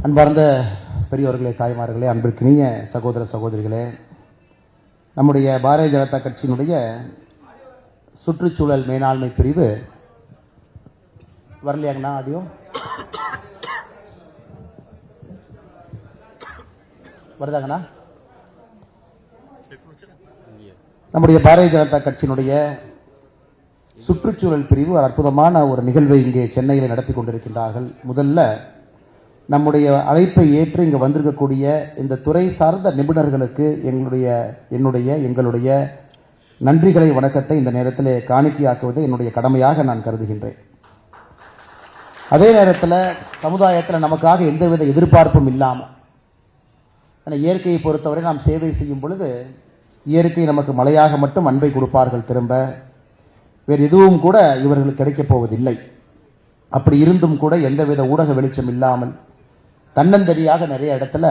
அன்பார்ந்த பெரியோர்களே, தாய்மார்களே, அன்பிற்கினிய சகோதர சகோதரிகளே, நம்முடைய பாரதிய ஜனதா கட்சியினுடைய சுற்றுச்சூழல் மேலாண்மை பிரிவு வரலையாங்கண்ணா ஆடியோ வருதாங்கண்ணா? நம்முடைய பாரதிய ஜனதா கட்சியினுடைய சுற்றுச்சூழல் பிரிவு அற்புதமான ஒரு நிகழ்வை இங்கே சென்னையில் நடத்தி கொண்டிருக்கின்றார்கள். முதல்ல நம்முடைய அழைப்பை ஏற்று இங்கு வந்திருக்கக்கூடிய இந்த துறை சார்ந்த நிபுணர்களுக்கு எங்களுடைய நன்றிகளை, வணக்கத்தை இந்த நேரத்தில் காணிக்கையாக்குவது என்னுடைய கடமையாக நான் கருதுகின்றேன். அதே நேரத்தில் சமுதாயத்தில் நமக்காக எந்தவித எதிர்பார்ப்பும் இல்லாமல், இயற்கையை பொறுத்தவரை நாம் சேவை செய்யும் பொழுது இயற்கை நமக்கு மழையாக மட்டும் அன்பை கொடுப்பார்கள், திரும்ப வேறு எதுவும் கூட இவர்களுக்கு கிடைக்கப் போவதில்லை. அப்படி இருந்தும் கூட எந்தவித ஊடக வெளிச்சம் இல்லாமல் தன்னந்தனியாக நிறைய இடத்துல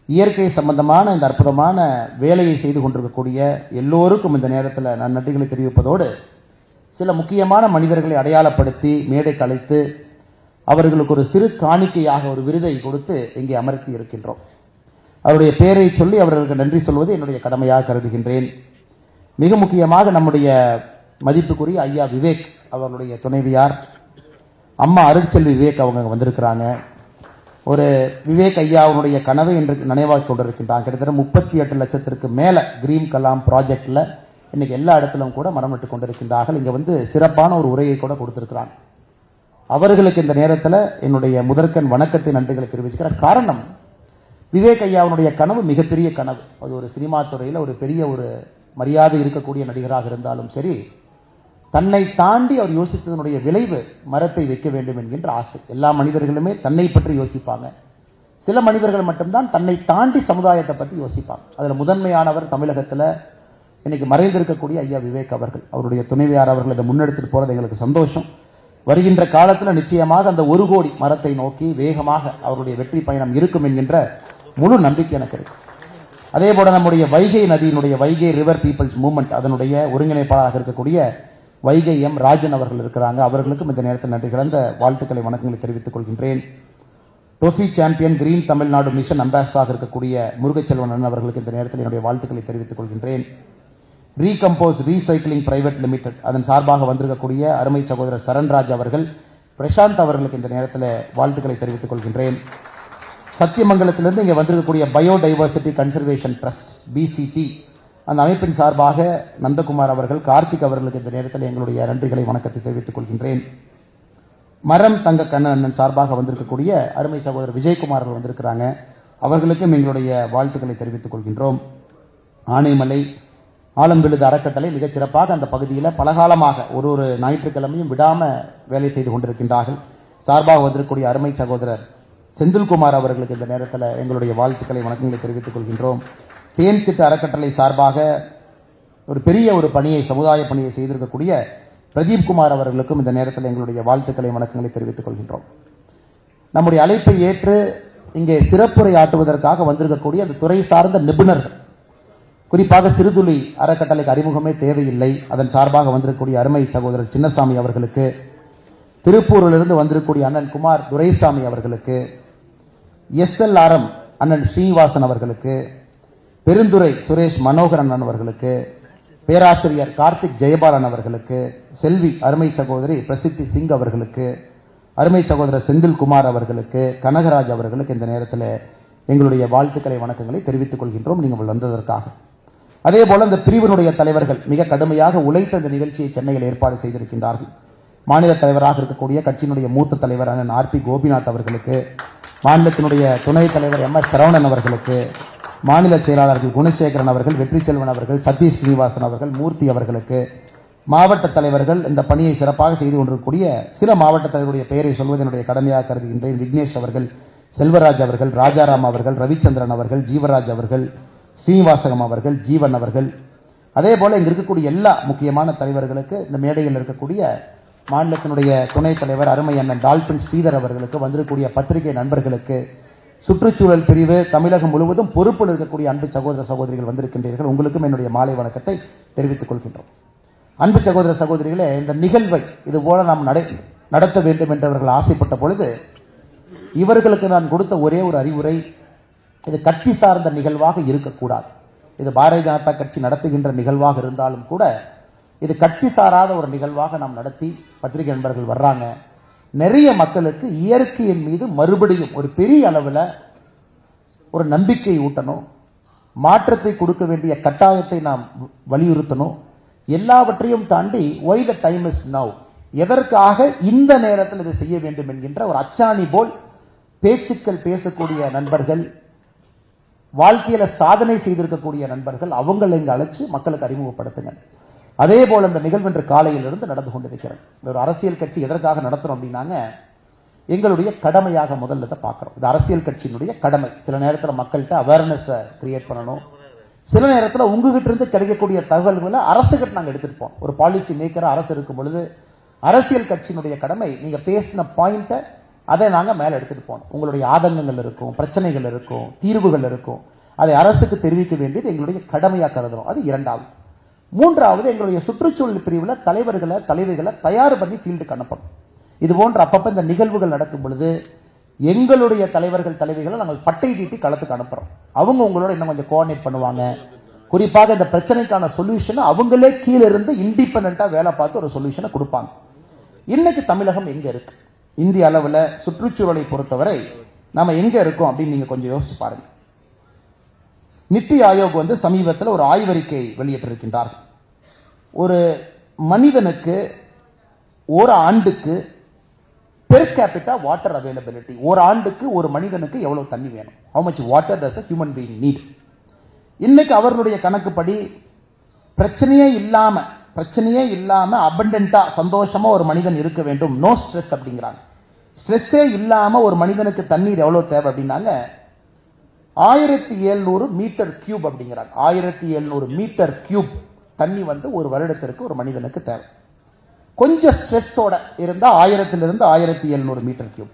இயற்கை சம்பந்தமான இந்த அற்புதமான வேலையை செய்து கொண்டிருக்கக்கூடிய எல்லோருக்கும் இந்த நேரத்தில் நான் நன்றிகளை தெரிவிப்பதோடு, சில முக்கியமான மனிதர்களை அடையாளப்படுத்தி மேடைக்கு அழைத்து அவர்களுக்கு ஒரு சிறு காணிக்கையாக ஒரு விருதை கொடுத்து இங்கே அமர்த்தி இருக்கின்றோம். அவருடைய பெயரை சொல்லி அவர்களுக்கு நன்றி சொல்வது என்னுடைய கடமையாக கருதுகின்றேன். மிக முக்கியமாக நம்முடைய மதிப்புக்குரிய ஐயா விவேக் அவர்களுடைய துணைவியார் அம்மா அருட்செல்வி விவேக் அவங்க வந்திருக்கிறாங்க. ஒரு விவேக் ஐயாவுடைய கனவை இன்று நினைவாக்கி கொண்டிருக்கின்றாங்க. கிட்டத்தட்ட 38 லட்சத்திற்கு மேல கிரீன் கலாம் ப்ராஜெக்ட்ல இன்னைக்கு எல்லா இடத்திலும் கூட மரம் நட்டு கொண்டிருக்கின்றார்கள். இங்க வந்து சிறப்பான ஒரு உரையை கூட கொடுத்திருக்கிறாங்க. அவர்களுக்கு இந்த நேரத்தில் என்னுடைய முதற்கண் வணக்கத்தை, நன்றிகளை தெரிவிச்சுக்கிற காரணம், விவேக் ஐயாவுடைய கனவு மிகப்பெரிய கனவு. அது ஒரு சினிமா துறையில் ஒரு பெரிய ஒரு மரியாதை இருக்கக்கூடிய நடிகராக இருந்தாலும் சரி, தன்னை தாண்டி அவர் யோசித்ததனுடைய விளைவு மரத்தை வைக்க வேண்டும் என்கின்ற ஆசை. எல்லா மனிதர்களுமே தன்னை பற்றி யோசிப்பாங்க. சில மனிதர்கள் மட்டும்தான் தன்னை தாண்டி சமுதாயத்தை பற்றி யோசிப்பாங்க. அதில் முதன்மையானவர் தமிழகத்தில் இன்னைக்கு மறைந்திருக்கக்கூடிய ஐயா விவேக் அவர்கள். அவருடைய துணைவியார் அவர்கள் இதை முன்னெடுத்துட்டு போறது எங்களுக்கு சந்தோஷம். வருகின்ற காலத்தில் நிச்சயமாக அந்த 1 கோடி மரத்தை நோக்கி வேகமாக அவருடைய வெற்றி பயணம் இருக்கும் என்கின்ற முழு நம்பிக்கை எனக்கு இருக்கு. அதே போல நம்முடைய வைகை நதியினுடைய வைகை ரிவர் பீப்புள்ஸ் மூவ்மெண்ட் அதனுடைய ஒருங்கிணைப்பாளராக இருக்கக்கூடிய வைகை எம் ராஜன் அவர்கள் இருக்கிறாங்க. அவர்களுக்கும் இந்த நேரத்தில் நன்றி கலந்த வாழ்த்துக்களை, வணக்கங்களை தெரிவித்துக் கொள்கின்றேன். டோஃபி சாம்பியன் கிரீன் தமிழ்நாடு மிஷன் அம்பாசிடராக இருக்கக்கூடிய முருகச்செல்வன் அவர்களுக்கு இந்த நேரத்தில் என்னுடைய வாழ்த்துக்களை தெரிவித்துக் கொள்கின்றேன். ரீகம்போஸ் ரீசைக்கிளிங் பிரைவேட் லிமிடெட் அதன் சார்பாக வந்திருக்கக்கூடிய அருமை சகோதரர் சரண்ராஜ் அவர்கள், பிரசாந்த் அவர்களுக்கு இந்த நேரத்தில் வாழ்த்துக்களை தெரிவித்துக் கொள்கின்றேன். சத்தியமங்கலத்திலிருந்து இங்கே வந்திருக்கக்கூடிய பயோடைவர்சிட்டி கன்சர்வேஷன் ட்ரஸ்ட் பிசிடி அந்த அமைப்பின் சார்பாக நந்தகுமார் அவர்கள், கார்த்திக் அவர்களுக்கு இந்த நேரத்தில் எங்களுடைய நன்றிகளை, வணக்கத்தை தெரிவித்துக் கொள்கின்றேன். மரம் தங்க கண்ணன் சார்பாக வந்திருக்கக்கூடிய அருமை சகோதரர் விஜயகுமார் அவர்கள் வந்திருக்கிறாங்க. அவர்களுக்கும் எங்களுடைய வாழ்த்துக்களை தெரிவித்துக் கொள்கின்றோம். ஆனைமலை ஆலம்பிழுது அறக்கட்டளை மிகச் சிறப்பாக அந்த பகுதியில் பலகாலமாக ஒரு ஞாயிற்றுக்கிழமையும் விடாம வேலை செய்து கொண்டிருக்கின்றார்கள். சார்பாக வந்திருக்கக்கூடிய அருமை சகோதரர் செந்தில்குமார் அவர்களுக்கு இந்த நேரத்தில் எங்களுடைய வாழ்த்துக்களை, வணக்கங்களை தெரிவித்துக் கொள்கின்றோம். தேன் சிட்டு அறக்கட்டளை சார்பாக ஒரு பெரிய ஒரு பணியை, சமுதாய பணியை செய்திருக்கக்கூடிய பிரதீப் குமார் அவர்களுக்கும் இந்த நேரத்தில் எங்களுடைய வாழ்த்துக்களை, வணக்கங்களை தெரிவித்துக் கொள்கின்றோம். நம்முடைய அழைப்பை ஏற்று இங்கே சிறப்புரை ஆற்றுவதற்காக வந்திருக்கக்கூடிய அந்த துறை சார்ந்த நிபுணர்கள், குறிப்பாக சிறுதுளி அறக்கட்டளைக்கு அறிமுகமே தேவையில்லை, அதன் சார்பாக வந்திருக்கக்கூடிய அருமை சகோதரர் சின்னசாமி அவர்களுக்கு, திருப்பூரிலிருந்து வந்திருக்கக்கூடிய அண்ணன் குமார் துரைசாமி அவர்களுக்கு, SLRM அண்ணன் ஸ்ரீனிவாசன் அவர்களுக்கு, பெருந்துறை சுரேஷ் மனோகரன் அவர்களுக்கு, பேராசிரியர் கார்த்திக் ஜெயபாலன் அவர்களுக்கு, செல்வி அருமை சகோதரி பிரசித்தி சிங் அவர்களுக்கு, அருமை சகோதரர் செந்தில்குமார் அவர்களுக்கு, கனகராஜ் அவர்களுக்கு இந்த நேரத்தில் எங்களுடைய வாழ்த்துக்களை, வணக்கங்களை தெரிவித்துக் கொள்கின்றோம் நீங்கள் வந்ததற்காக. அதே போல இந்த பிரிவினுடைய தலைவர்கள் மிக கடுமையாக உழைத்த இந்த நிகழ்ச்சியை சென்னையில் ஏற்பாடு செய்திருக்கின்றார்கள். மாநில தலைவராக இருக்கக்கூடிய கட்சியினுடைய மூத்த தலைவரான RP கோபிநாத் அவர்களுக்கு, மாநிலத்தினுடைய துணைத் தலைவர் MS சரவணன் அவர்களுக்கு, மாநில செயலாளர்கள் குணசேகரன் அவர்கள், வெற்றி செல்வன் அவர்கள், சதீஷ் ஸ்ரீனிவாசன் அவர்கள், மூர்த்தி அவர்களுக்கு, மாவட்ட தலைவர்கள், இந்த பணியை சிறப்பாக செய்து கொண்டிருக்கக்கூடிய சில மாவட்ட தலைவருடைய பெயரை சொல்வது என்னுடைய கடமையாக கருதுகின்றேன். விக்னேஷ் அவர்கள், செல்வராஜ் அவர்கள், ராஜாராம் அவர்கள், ரவிச்சந்திரன் அவர்கள், ஜீவராஜ் அவர்கள், ஸ்ரீனிவாசகம் அவர்கள், ஜீவன் அவர்கள், அதே போல இங்க இருக்கக்கூடிய எல்லா முக்கியமான தலைவர்களுக்கு, இந்த மேடையில் இருக்கக்கூடிய மாநிலத்தினுடைய துணைத் தலைவர் அருமை அண்ணன் டால்பின் ஸ்ரீதர் அவர்களுக்கு, வந்திருக்கக்கூடிய பத்திரிகை நண்பர்களுக்கு, சுற்றுச்சூழல் பிரிவு தமிழகம் முழுவதும் பொறுப்பில் இருக்கக்கூடிய அன்பு சகோதர சகோதரிகள் வந்திருக்கின்றீர்கள். உங்களுக்கும் என்னுடைய மாலை வணக்கத்தை தெரிவித்துக் கொள்கின்றோம். அன்பு சகோதர சகோதரிகளே, இந்த நிகழ்வை இதுபோல நாம் நடத்த வேண்டும் என்றவர்கள் ஆசைப்பட்ட பொழுது இவர்களுக்கு நான் கொடுத்த ஒரே ஒரு அறிவுரை, இது கட்சி சார்ந்த நிகழ்வாக இருக்கக்கூடாது. இது பாரதிய ஜனதா கட்சி நடத்துகின்ற நிகழ்வாக இருந்தாலும் கூட இது கட்சி சாராத ஒரு நிகழ்வாக நாம் நடத்தி, பத்திரிகை நண்பர்கள் வர்றாங்க, நிறைய மக்களுக்கு இயற்கையின் மீது மறுபடியும் ஒரு பெரிய அளவில் ஒரு நம்பிக்கை ஊட்டணும், மாற்றத்தை கொடுக்க வேண்டிய கட்டாயத்தை நாம் வலியுறுத்தணும். எல்லாவற்றையும் தாண்டி why the time is now, எதற்காக இந்த நேரத்தில் இதை செய்ய வேண்டும் என்கின்ற ஒரு அச்சாணி போல் பேச்சுக்கள் பேசக்கூடிய நண்பர்கள், வாழ்க்கையில சாதனை செய்திருக்கக்கூடிய நண்பர்கள், அவங்களை இங்கு அழைச்சு மக்களுக்கு அறிமுகப்படுத்துங்க. அதே போல இந்த நிகழ்வு இன்று காலையிலிருந்து நடந்து கொண்டிருக்கிறது. ஒரு அரசியல் கட்சி எதற்காக நடத்துறோம் அப்படின்னாங்க, எங்களுடைய கடமையாக முதல்ல பார்க்கிறோம். இது அரசியல் கட்சியினுடைய கடமை. சில நேரத்தில் மக்கள்கிட்ட அவேர்னஸ் கிரியேட் பண்ணணும். சில நேரத்தில் உங்ககிட்ட இருந்து கிடைக்கக்கூடிய தகவல்களை அரசுகிட்ட நாங்கள் எடுத்துருப்போம். ஒரு பாலிசி மேக்கர் அரசு இருக்கும் பொழுது அரசியல் கட்சியினுடைய கடமை, நீங்க பேசின பாயிண்ட்டை அதை நாங்கள் மேலே எடுத்துட்டு போனோம். உங்களுடைய ஆதங்கங்கள் இருக்கும், பிரச்சனைகள் இருக்கும், தீர்வுகள் இருக்கும், அதை அரசுக்கு தெரிவிக்க வேண்டியது எங்களுடைய கடமையாக கருதுறோம். அது இரண்டாவது. மூன்றாவது, எங்களுடைய சுற்றுச்சூழல் பிரிவில் தலைவர்களை தலைவிகளை தயார் பண்ணி ஃபீல்டுக்கு அனுப்பணும். இது போன்ற அப்பப்ப இந்த நிகழ்வுகள் நடக்கும் பொழுது எங்களுடைய தலைவர்கள் தலைவிகளை நாங்கள் பட்டை தீட்டி களத்துக்கு அனுப்புறோம். அவங்க உங்களோட இன்னும் கொஞ்சம் கோஆர்டினேட் பண்ணுவாங்க. குறிப்பாக இந்த பிரச்சனைக்கான சொல்யூஷனை அவங்களே கீழே இருந்து இண்டிபெண்டா வேலை பார்த்து ஒரு சொல்யூஷனை கொடுப்பாங்க. இன்னைக்கு தமிழகம் எங்க இருக்கு? இந்திய அளவில் சுற்றுச்சூழலை பொறுத்தவரை நாம எங்க இருக்கோம் அப்படின்னு நீங்க கொஞ்சம் யோசிச்சு பாருங்க. நித்தி ஆயோக் சமீபத்தில் ஒரு ஆய்வறிக்கை வெளியிட்டிருக்கின்றார்கள். ஒரு மனிதனுக்கு ஒரு ஆண்டுக்கு பெர் கேபிட்டா வாட்டர் அவைலபிலிட்டி, ஒரு ஆண்டுக்கு ஒரு மனிதனுக்கு எவ்வளவு தண்ணி வேணும், how much water does a human being need. இன்னைக்கு அவர்களுடைய கணக்குப்படி பிரச்சனையே இல்லாம அபண்டன்டா சந்தோஷமா ஒரு மனிதன் இருக்க வேண்டும், நோ ஸ்ட்ரெஸ் அப்படிங்கிறாங்க. ஸ்ட்ரெஸ்ஸே இல்லாம ஒரு மனிதனுக்கு தண்ணீர் எவ்வளவு தேவை அப்படின்னாங்க, 1700 மீட்டர் கியூப் அப்படிங்கிறாங்க. 1700 மீட்டர் கியூப் தண்ணி ஒரு வருடத்திற்கு ஒரு மனிதனுக்கு தேவை. கொஞ்சம் ஸ்ட்ரெஸ்ஸோட இருந்தா 1000 இருந்து 1700 மீட்டர் கியூப்.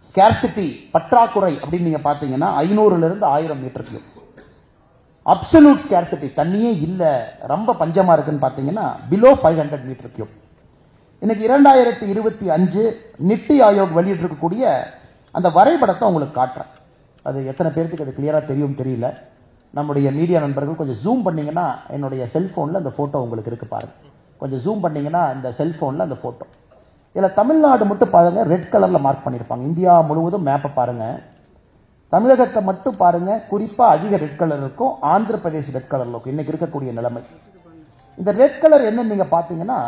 ஸ்கேர்சிட்டி பற்றாக்குறை அப்படின்னு நீங்க பாத்தீங்கன்னா 500 இருந்து 1000 மீட்டர் கியூப். அப்சல்யூட் ஸ்கேர்சிட்டி தண்ணியே இல்ல, ரொம்ப பஞ்சமா இருக்குன்னு பாத்தீங்கன்னா பிலோ 500 மீட்டர் கியூப். இன்னைக்கு 2025 நித்தி ஆயோக் வெளியிட்டிருக்கக்கூடிய அந்த வரைபடத்தை உங்களுக்கு காட்டுறேன். அது எத்தனை பேருக்கு அது கிளியரா தெரியும் தெரியல. நம்முடைய மீடியா நண்பர்கள் கொஞ்சம் ஜூம் பண்ணீங்கன்னா என்னுடைய செல்போன்ல அந்த போட்டோ உங்களுக்கு இருக்கு பாருங்க. கொஞ்சம் ஜூம் பண்ணீங்கன்னா இந்த செல்போன்ல அந்த போட்டோ. இதுல தமிழ்நாடு மட்டும் பாருங்க, ரெட் கலர்ல மார்க் பண்ணிருப்பாங்க. இந்தியா முழுவதும் மேப்பை பாருங்க, தமிழகத்தை மட்டும் பாருங்க, குறிப்பா அதிக ரெட் கலர் இருக்கும், ஆந்திர பிரதேஷ் ரெட் கலர்ல இருக்கும். இன்னைக்கு இருக்கக்கூடிய நிலைமை இந்த ரெட் கலர் என்ன நீங்க பாத்தீங்கன்னா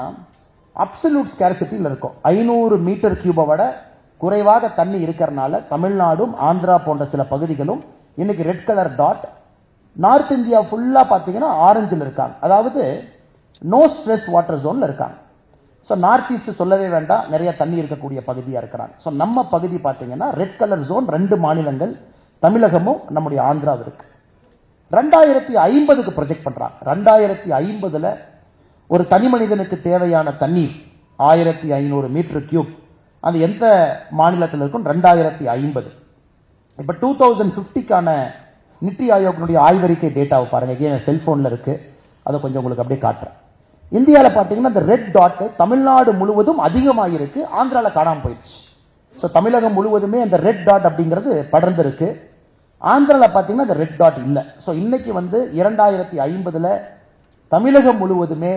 அப்சல்யூட் ஸ்கேர்சிட்டியில் இருக்கும். 500 மீட்டர் கியூபை விட குறைவாக தண்ணி இருக்கிறதுனால தமிழ்நாடும் ஆந்திரா போன்ற சில பகுதிகளும் இன்னைக்கு red colour dot. North India ஃபுல்லா பாத்தீங்கன்னா ஆரஞ்சில் இருக்காங்க, அதாவது நோ ஸ்ட்ரெஸ் வாட்டர் ஜோன்ல இருக்காங்க. ஸோ நார்த் ஈஸ்ட் சொல்லவே வேண்டாம், நிறைய தண்ணி இருக்கக்கூடிய பகுதியா இருக்கிறாங்க. ஸோ நம்ம பகுதி பாத்தீங்கன்னா ரெட் கலர் ஜோன், 2 மாநிலங்கள் தமிழகமும் நம்முடைய ஆந்திராவும் இருக்கு. 2050க்கு ப்ரொஜெக்ட் பண்றாங்க. 2050ல ஒரு தனி மனிதனுக்கு தேவையான தண்ணீர் 1500 மீட்டர் கியூப். அது எந்த மாநிலத்தில் இருக்கும்? 2050. இப்ப 2050க்கான நித்தி ஆயோக் ஆய்வறிக்கை டேட்டாவை பாருங்க, செல்போன்ல இருக்கு, அதை கொஞ்சம் உங்களுக்கு அப்படியே காட்டுறேன். இந்தியாவில் பார்த்தீங்கன்னா இந்த ரெட் டாட் தமிழ்நாடு முழுவதும் அதிகமாக இருக்கு, ஆந்திரால காணாம போயிடுச்சு. ஸோ தமிழகம் முழுவதுமே அந்த ரெட் டாட் அப்படிங்கிறது படர்ந்து இருக்கு. ஆந்திரால பார்த்தீங்கன்னா இந்த ரெட் டாட் இல்லை. ஸோ இன்னைக்கு 2050ல தமிழகம் முழுவதுமே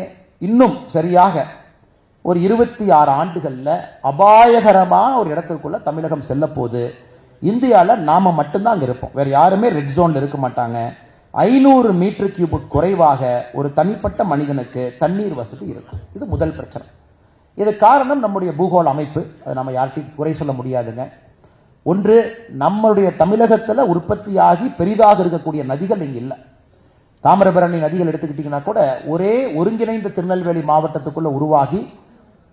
இன்னும் சரியாக ஒரு 26 ஆண்டுகள்ல அபாயகரமான ஒரு இடத்துக்குள்ள தமிழகம் செல்ல போது. இந்தியாவில் நாம மட்டும்தான் அங்க இருப்போம், வேற யாருமே ரெட் ஜோன்ல இருக்க மாட்டாங்க. 500 மீட்டர் கியூபு குறைவாக ஒரு தனிப்பட்ட மனிதனுக்கு தண்ணீர் வசதி இருக்கும். இது முதல் பிரச்சனை. இது காரணம் நம்முடைய பூகோள அமைப்பு, அதை நம்ம யார்கிட்டையும் குறை சொல்ல முடியாதுங்க. ஒன்று, நம்மளுடைய தமிழகத்தில் உற்பத்தியாகி பெரிதாக இருக்கக்கூடிய நதிகள் இங்க இல்லை. தாமிரபரணி நதிகள் எடுத்துக்கிட்டீங்கன்னா கூட ஒரே ஒருங்கிணைந்த திருநெல்வேலி மாவட்டத்துக்குள்ள உருவாகி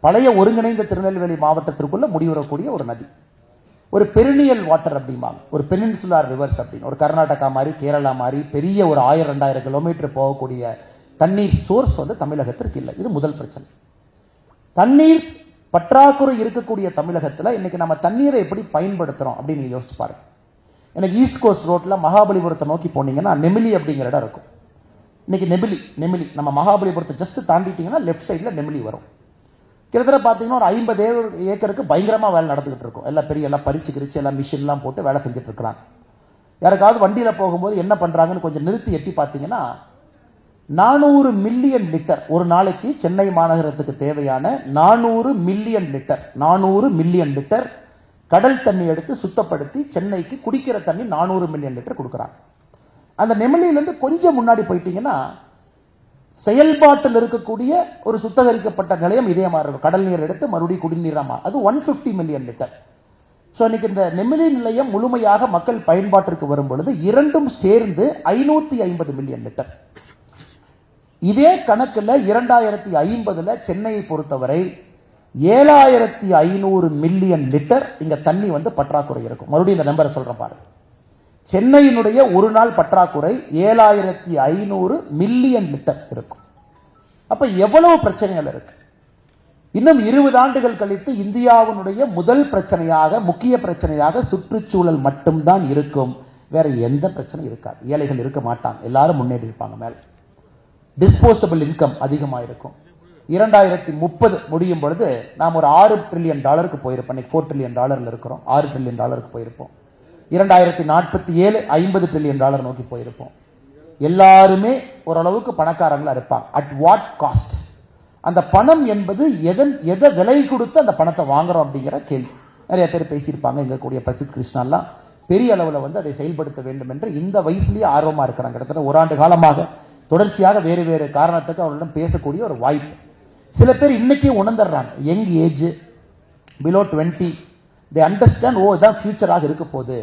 பழைய ஒருங்கிணைந்த திருநெல்வேலி மாவட்டத்திற்குள்ள முடிவுறக்கூடிய ஒரு நதி. ஒரு பெரினியல் வாட்டர் அப்படிம்பாங்க, ஒரு பெனின்சுலார் ரிவர்ஸ் அப்படின்னு, ஒரு கர்நாடகா மாதிரி கேரளா மாதிரி பெரிய ஒரு 1000-2000 கிலோமீட்டர் போகக்கூடிய தண்ணீர் சோர்ஸ் தமிழகத்திற்கு இல்லை. இது முதல் பிரச்சனை. தண்ணீர் பற்றாக்குறை இருக்கக்கூடிய தமிழகத்தில் இன்னைக்கு நம்ம தண்ணீரை எப்படி பயன்படுத்துறோம் அப்படின்னு நீங்க யோசிச்சு பாருங்க. எனக்கு ஈஸ்ட் கோஸ்ட் ரோட்ல மகாபலிபுரத்தை நோக்கி போனீங்கன்னா நெமிலி அப்படிங்கிற இடம் இருக்கும். இன்னைக்கு நெமிலி நம்ம மகாபலிபுரத்தை ஜஸ்ட் தாண்டிட்டீங்கன்னா லெஃப்ட் சைட்ல நெமிலி வரும். கிட்டத்தட்ட பார்த்தீங்கன்னா ஒரு 50 ஏக்கருக்கு பயங்கரமாக வேலை நடந்துகிட்டு இருக்கும். எல்லாம் பெரிய எல்லாம் பறிச்சு கிரிச்சு எல்லாம் மிஷின்லாம் போட்டு வேலை செஞ்சுட்டு இருக்கிறாங்க. யாருக்காவது வண்டியில் போகும்போது என்ன பண்ணுறாங்கன்னு கொஞ்சம் நிறுத்தி எட்டி பார்த்தீங்கன்னா 400 மில்லியன் லிட்டர் ஒரு நாளைக்கு சென்னை மாநகரத்துக்கு தேவையான 400 மில்லியன் லிட்டர் கடல் தண்ணி எடுத்து சுத்தப்படுத்தி சென்னைக்கு குடிக்கிற தண்ணி 400 மில்லியன் லிட்டர் கொடுக்குறாங்க. அந்த நெமிலியிலிருந்து கொஞ்சம் முன்னாடி போயிட்டீங்கன்னா செயல்பாட்டில் இருக்கக்கூடிய ஒரு சுத்தகரிக்கப்பட்ட நிலையம் இதே மாதிரி இருக்கும். கடல் நீர் எடுத்து மறுபடியும் குடிநீராமா அது 150 மில்லியன் லிட்டர். ஸோ இன்னைக்கு இந்த நெமிலி நிலையம் முழுமையாக மக்கள் பயன்பாட்டிற்கு வரும் பொழுது இரண்டும் சேர்ந்து 550 மில்லியன் லிட்டர். இதே கணக்கில் 2050 சென்னையை பொறுத்தவரை 7500 மில்லியன் லிட்டர் இங்க தண்ணி பற்றாக்குறை இருக்கும். மறுபடியும் இந்த நம்பரை சொல்றேன் பாருங்க. சென்னையினுடைய ஒரு நாள் பற்றாக்குறை 7500 மில்லியன் லிட்டர் இருக்கும். அப்ப எவ்வளவு பிரச்சனைகள் இருக்கு. இன்னும் 20 ஆண்டுகள் கழித்து இந்தியாவினுடைய முதல் பிரச்சனையாக முக்கிய பிரச்சனையாக சுற்றுச்சூழல் மட்டும்தான் இருக்கும். வேற எந்த பிரச்சனை இருக்காது. ஏழைகள் இருக்க மாட்டாங்க. எல்லாரும் முன்னேறி இருப்பாங்க. மேல டிஸ்போசபிள் இன்கம் அதிகமாக இருக்கும். 2030 முடியும் பொழுது நாம் ஒரு $6 ட்ரில்லியன் போயிருப்போம். $4 ட்ரில்லியன் இருக்கிறோம். $6 ட்ரில்லியன் போயிருப்போம். 2047 $50 ட்ரில்லியன் நோக்கி போயிருப்போம். எல்லாருமே ஓரளவுக்கு பணக்காரங்களா இருப்பாங்க. At what cost? அந்த பணம் என்பது எதை விலை கொடுத்து அந்த பணத்தை வாங்குறோம் அப்படிங்கிற கேள்வி நிறைய பேர் பேசியிருப்பாங்க. எங்க கூடிய பிரசித் கிருஷ்ணாலாம் பெரிய அளவில் அதை செயல்படுத்த வேண்டும் என்று இந்த வயசுலயே ஆர்வமா இருக்கிறாங்க. கிட்டத்தட்ட ஒரு ஆண்டு காலமாக தொடர்ச்சியாக வேறு வேறு காரணத்துக்கு அவர்களிடம் பேசக்கூடிய ஒரு வாய்ப்பு. சில பேர் இன்னைக்கு உணர்ந்துடுறாங்க. Young age below 20 they understand. ஓ இதான் ஃபியூச்சராக இருக்க போகுது.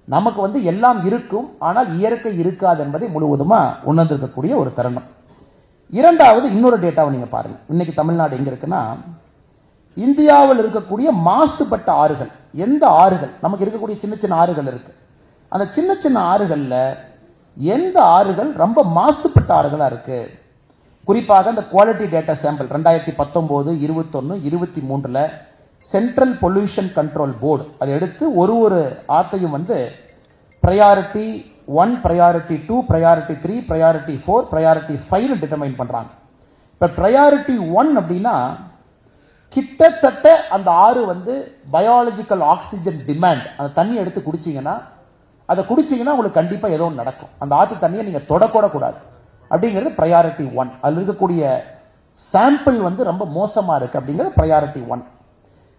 நமக்கு எல்லாம் இருக்கும், ஆனால் இயற்கை இருக்காது என்பதை முழுவதுமா உணர்ந்திருக்கக்கூடிய ஒரு தருணம். இரண்டாவது இன்னொரு டேட்டாவை நீங்க பாருங்க. இன்னைக்கு தமிழ்நாடு எங்க இருக்குன்னா, இந்தியாவில் இருக்கக்கூடிய மாசுபட்ட ஆறுகள். எந்த ஆறுகள் நமக்கு இருக்கக்கூடிய சின்ன சின்ன ஆறுகள் இருக்கு. அந்த சின்ன சின்ன ஆறுகள்ல எந்த ஆறுகள் ரொம்ப மாசுபட்ட ஆறுகளா இருக்கு. குறிப்பாக இந்த quality data sample 2019, 21, 23 central pollution control board அதை எடுத்து ஒரு ஆத்தையும் priority 1, priority 2, priority 3, priority 4, priority 5 determine பண்றாங்க. இப்ப பிரையாரிட்டி 1 அப்படின்னா கிட்டத்தட்ட அந்த ஆறு பயாலஜிக்கல் ஆக்சிஜன் டிமாண்ட். அந்த தண்ணி எடுத்து குடிச்சீங்கன்னா உங்களுக்கு கண்டிப்பா ஏதோ நடக்கும். அந்த ஆத்து தண்ணியை நீங்க தொடக்கூட கூடாது அப்படிங்கிறது பிரையாரிட்டி 1. அதுல இருக்கக்கூடிய சாம்பிள் ரொம்ப மோசமா இருக்கு அப்படிங்கிறது பிரையாரிட்டி 1.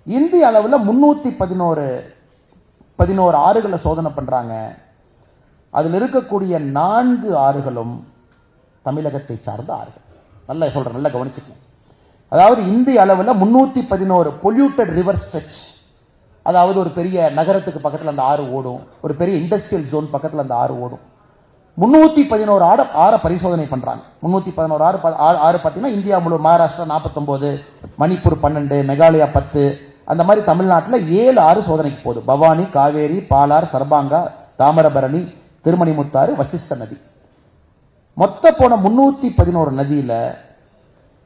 இந்திய அளவில் 311 ஆறுகளை சோதனை பண்றாங்க. அதில் இருக்கக்கூடிய 4 ஆறுகளும் தமிழகத்தை சார்ந்த ஆறுகள். நல்லா சொல்றேன், நல்லா கவனிச்சுக்கணும். அதாவது இந்திய அளவில் 311 பொல்யூட்டட் ரிவர் ஸ்ட்ரெச். அதாவது ஒரு பெரிய நகரத்துக்கு பக்கத்தில் அந்த ஆறு ஓடும், ஒரு பெரிய இண்டஸ்ட்ரியல் ஜோன் பக்கத்தில் அந்த ஆறு ஓடும். 311 ஆறு பரிசோதனை பண்றாங்க. 311 ஆறு பார்த்தீங்கன்னா இந்தியா முழு மகாராஷ்டிரா 49, மணிப்பூர் 12, மேகாலயா 10, அந்த மாதிரி தமிழ்நாட்டில் 7 ஆறு சோதனைக்கு போகுது. பவானி, காவேரி, பாலார், சர்பாங்கா, தாமிரபரணி, திருமணிமுத்தாறு, வசிஷ்ட நதி. மொத்த போன 311 நதியில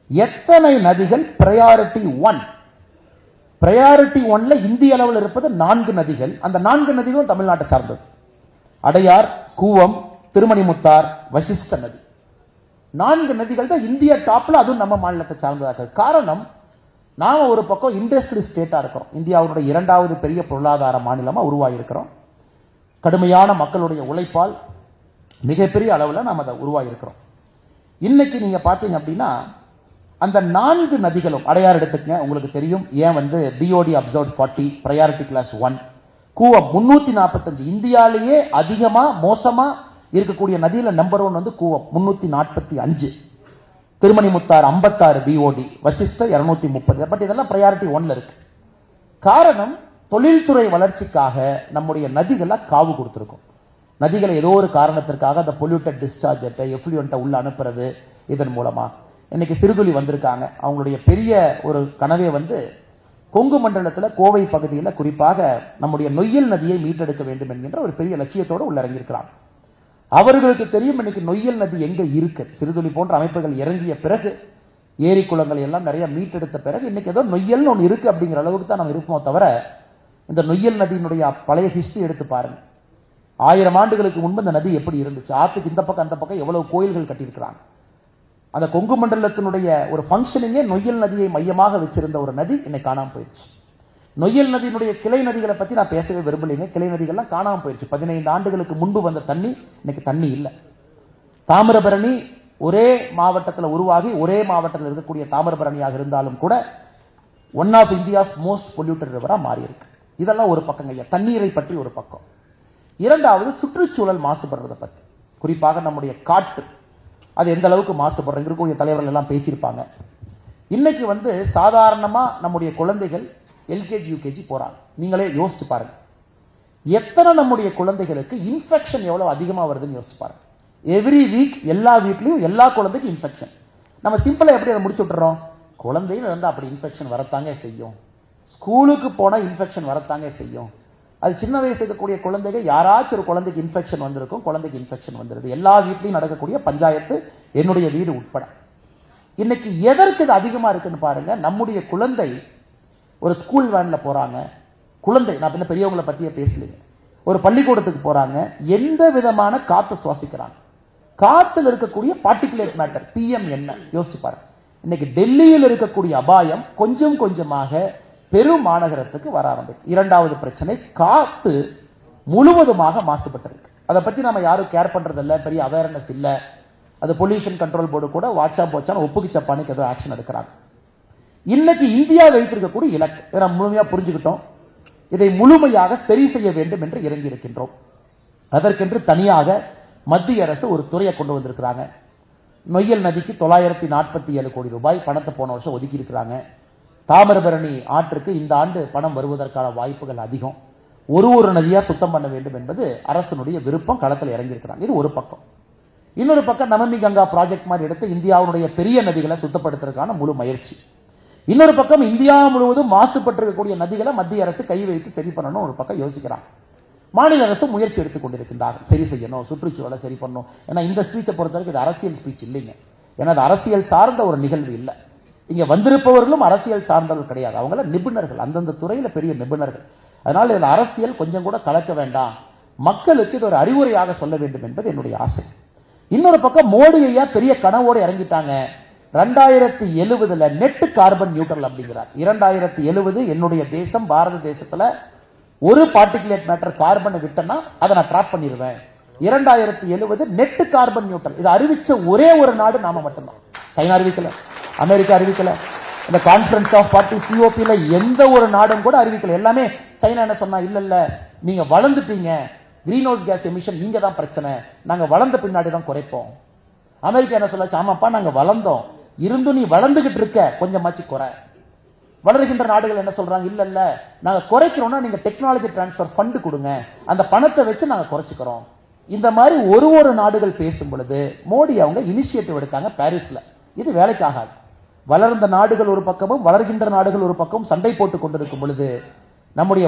எத்தனை நதிகள் பிரையாரிட்டி 1? பிரையாரிட்டி 1ல இந்திய அளவில் இருப்பது 4 நதிகள். அந்த 4 நதிகளும் தமிழ்நாட்டை சார்ந்தது. அடையார், கூவம், திருமணிமுத்தார், வசிஷ்ட நதி. 4 நதிகள் தான் இந்திய டாப்ல, அதுவும் நம்ம மாநிலத்தை சார்ந்ததாக. காரணம், நாம ஒரு பக்கம் இண்டஸ்ட்ரியல் ஸ்டேட்டா இருக்கிறோம். இந்தியாவுடைய 2வது பெரிய பொருளாதார மாநிலமா உருவாகி இருக்கிறோம். கடுமையான மக்களுடைய உழைப்பால் மிகப்பெரிய அளவில் நாம் அதை உருவாகி இருக்கிறோம். இன்னைக்கு நீங்க பாத்தீங்க அப்படின்னா அந்த 4 நதிகளும், அடையார் எடுத்துக்கங்க, உங்களுக்கு தெரியும் ஏன் BOD observe 40 priority class 1. Cooum 345, இந்தியாலேயே அதிகமா மோசமா இருக்கக்கூடிய நதியில number 1 Cooum 345. Thirumanimuthar 56 BOD, Vasishta 230. But இதெல்லாம் பிரையாரிட்டி 1ல இருக்கு. காரணம், தொழில்துறை வளர்ச்சிக்காக நம்முடைய நதிகளை காவு கொடுத்திருக்கும். நதிகளை ஏதோ ஒரு காரணத்திற்காக அந்த பொல்யூட்டட் டிஸ்சார்ஜ் எஃப்ளூயன்ட்டை உள்ள அனுப்புறது. இதன் மூலமா இன்னைக்கு திருதுளி வந்திருக்காங்க. அவங்களுடைய பெரிய ஒரு கனவே கொங்கு மண்டலத்தில் கோவை பகுதியில் குறிப்பாக நம்முடைய நொய்யல் நதியை மீட்டெடுக்க வேண்டும் என்கின்ற ஒரு பெரிய லட்சியத்தோடு உள்ள இறங்கியிருக்கிறாங்க. அவர்களுக்கு தெரியும் இன்னைக்கு நொய்யல் நதி எங்க இருக்கு. சிறுதுளி போன்ற அமைப்புகள் இறங்கிய பிறகு, ஏரி குளங்கள் எல்லாம் நிறைய மீட்டெடுத்த பிறகு இன்னைக்கு ஏதோ நொய்யல் ஒன்று இருக்கு அப்படிங்கிற அளவுக்கு தான் நம்ம இருப்போம். தவிர இந்த நொய்யல் நதியினுடைய பழைய ஹிஸ்டரி எடுத்து பாருங்க. 1000 ஆண்டுகளுக்கு முன்பு இந்த நதி எப்படி இருந்துச்சு, ஆத்துக்கு இந்த பக்கம் அந்த பக்கம் எவ்வளவு கோயில்கள் கட்டியிருக்கிறாங்க. அந்த கொங்கு மண்டலத்தினுடைய ஒரு ஃபங்க்ஷனிங்கே நொய்யல் நதியை மையமாக வச்சிருந்த ஒரு நதி இன்னைக்கு காணாம போயிடுச்சு. நொய்யல் நதியினுடைய கிளை நதிகளை பத்தி நான் பேசவே விரும்பலைங்க. கிளை நதிகள்லாம் காணாம போயிடுச்சு. 15 ஆண்டுகளுக்கு முன்பு வந்த தண்ணி இன்னைக்கு தண்ணி இல்லை. தாமிரபரணி ஒரே மாவட்டத்தில் உருவாகி ஒரே மாவட்டத்தில் இருக்கக்கூடிய தாமிரபரணியாக இருந்தாலும் கூட one of India's most polluted ரிவரா மாறி இருக்கு. இதெல்லாம் ஒரு பக்கம் ஐயா, தண்ணீரை பற்றி ஒரு பக்கம். இரண்டாவது சுற்றுச்சூழல் மாசுபடுறதை பத்தி, குறிப்பாக நம்முடைய காற்று அது எந்த அளவுக்கு மாசுபடுற இருக்கக்கூடிய தலைவர்கள் எல்லாம் பேசியிருப்பாங்க. இன்னைக்கு சாதாரணமா நம்முடைய குழந்தைகள் எல்கேஜி யூகேஜி போறாங்க. நீங்களே யோசிச்சு பாருங்க, எத்தனை நம்முடைய குழந்தைகளுக்கு இன்ஃபெக்ஷன் எவ்வளவு அதிகமா வருதுன்னு யோசிச்சு பாருங்க. எவ்ரி வீக் எல்லா வீட்லயும் எல்லா குழந்தைக்கும் இன்ஃபெக்ஷன். நம்ம சிம்பிளா எப்படி அதை முடிச்சு விட்டுறோம்? குழந்தைன்னு இருந்தா அப்படி இன்ஃபெக்ஷன் வரத்தாங்க செய்யும். ஸ்கூலுக்கு போனா இன்ஃபெக்ஷன் வரத்தாங்க செய்யும். அது சின்ன வயசு இருக்கக்கூடிய குழந்தைகள் யாராச்சும் ஒரு குழந்தைக்கு இன்ஃபெக்ஷன் வந்திருக்கும், குழந்தைக்கு இன்ஃபெக்ஷன் வந்துருது. எல்லா வீட்லையும் நடக்கக்கூடிய பஞ்சாயத்து, என்னுடைய வீடு உட்பட. இன்னைக்கு எதற்கு இது அதிகமா இருக்குன்னு பாருங்க. நம்முடைய குழந்தை ஒரு ஸ்கூல் வேன்ல போறாங்க, குழந்தை, நான் பின்ன பெரியவங்களை பத்தியே பேசலைங்க, ஒரு பள்ளிக்கூடத்துக்கு போறாங்க, எந்த விதமான காத்து சுவாசிக்கிறாங்க, காத்துல இருக்கக்கூடிய பார்ட்டிகுலேட் மேட்டர் பிஎம் என்ன யோசிச்சு பாருங்க. இன்னைக்கு டெல்லியில் இருக்கக்கூடிய அபாயம் கொஞ்சம் கொஞ்சமாக பெரும் மாநகரத்துக்கு வர ஆரம்பிக்கும். இரண்டாவது பிரச்சனை, காத்து முழுவதுமாக மாசுபட்டிருக்கு. அதை பத்தி நம்ம யாரும் கேர் பண்றது இல்ல, பெரிய அவேர்னஸ் இல்ல. அது பொல்யூஷன் கண்ட்ரோல் போர்டு கூட வாட்சா போச்சான ஒப்புக்கு சப்பானுக்கு ஏதோ ஆக்ஷன் எடுக்கிறாங்க. இன்னைக்கு இந்தியா வைத்திருக்கக்கூடிய இலக்கு இதை நம்ம முழுமையா புரிஞ்சுக்கிட்டோம். இதை முழுமையாக சரி செய்ய வேண்டும் என்று இறங்கி இருக்கின்றோம். அதற்கென்று தனியாக மத்திய அரசு ஒரு துறையை கொண்டு வந்திருக்கிறாங்க. நொய்யல் நதிக்கு 947 கோடி ரூபாய் பணத்தை போன வருஷம் ஒதுக்கி இருக்கிறாங்க. தாமிரபரணி ஆற்றுக்கு இந்த ஆண்டு பணம் வருவதற்கான வாய்ப்புகள் அதிகம். ஒரு நதியா சுத்தம் பண்ண வேண்டும் என்பது அரசனுடைய விருப்பம். களத்தில் இறங்கி இருக்கிறாங்க. இது ஒரு பக்கம். இன்னொரு பக்கம் நமாமி கங்கா ப்ராஜெக்ட் மாதிரி எடுத்து இந்தியாவுடைய பெரிய நதிகளை சுத்தப்படுத்துறதுக்கான முழு முயற்சி. இன்னொரு பக்கம் இந்தியா முழுவதும் மாசுபட்டிருக்கக்கூடிய நதிகளை மத்திய அரசு கை வைத்து சரி பண்ணணும் ஒரு பக்கம் யோசிக்கிறாங்க. மாநில அரசு முயற்சி எடுத்துக் கொண்டிருக்கின்றார்கள். சரி செய்யணும், சுற்றுச்சூழலை சரி பண்ணணும். ஏன்னா இந்த ஸ்பீச்சை பொறுத்தவரைக்கும் இது அரசியல் ஸ்பீச் இல்லைங்க. ஏன்னா அது அரசியல் சார்ந்த ஒரு நிகழ்வு இல்லை. இங்க வந்திருப்பவர்களும் அரசியல் சார்ந்தவர்கள் கிடையாது. அவங்கள நிபுணர்கள், அந்தந்த துறையில பெரிய நிபுணர்கள். அதனால இதுல அரசியல் கொஞ்சம் கூட கலக்க வேண்டாம், மக்களுக்கு இது ஒரு அறிவுரையாக சொல்ல வேண்டும் என்பது என்னுடைய ஆசை. இன்னொரு பக்கம் மோடி ஐயா பெரிய கனவோடு இறங்கிட்டாங்க. 2070 நெட் கார்பன் நியூட்ரல் அப்படிங்கிறார். 2070 என்னுடைய தேசம் பாரத தேசத்துல ஒரு பார்ட்டிகுலேட் மேட்டர் கார்பனை விட்டனா அதை நான் டிராப் பண்ணிடுவேன். 2070 நெட் கார்பன் நியூட்ரல். இது அறிவிச்ச ஒரே ஒரு நாடு நாம மட்டும்தான். சைனா அறிவிக்கல, அமெரிக்கா அறிவிக்கல, இந்த கான்ஃபரன்ஸ் ஆஃப் பார்ட்டி சிஓபில எந்த ஒரு நாடும் கூட அறிவிக்கல. எல்லாமே சைனா என்ன சொன்னா, இல்ல இல்ல நீங்க வளர்ந்துட்டீங்க, கிரீன் ஹவுஸ் கேஸ் எமிஷன் நீங்க தான் பிரச்சனை, நாங்க வளர்ந்த பின்னாடி தான் குறைப்போம். அமெரிக்கா என்ன சொல்லாச்சு, ஆமாப்பா நாங்க வளர்ந்தோம், இருந்தும் நீ வளர்ந்துகிட்டு இருக்க, கொஞ்சமாச்சு குறை. வளர்கின்ற நாடுகள் என்ன சொல்றாங்க, இல்ல இல்ல நாங்க குறைக்கிறோம்னா நீங்க டெக்னாலஜி டிரான்ஸ்பர் ஃபண்ட் கொடுங்க, அந்த பணத்தை வச்சு நாங்க குறைச்சிக்கிறோம். இந்த மாதிரி ஒரு நாடுகள் பேசும் பொழுது மோடி அவங்க இனிஷியேட்டிவ் எடுத்தாங்க பாரிஸ்ல. இது வேலைக்கு ஆகாது. வளர்ந்த நாடுகள் ஒரு பக்கமும் வளர்கின்ற நாடுகள் ஒரு பக்கமும் சண்டை போட்டுக் கொண்டிருக்கும் பொழுது நம்முடைய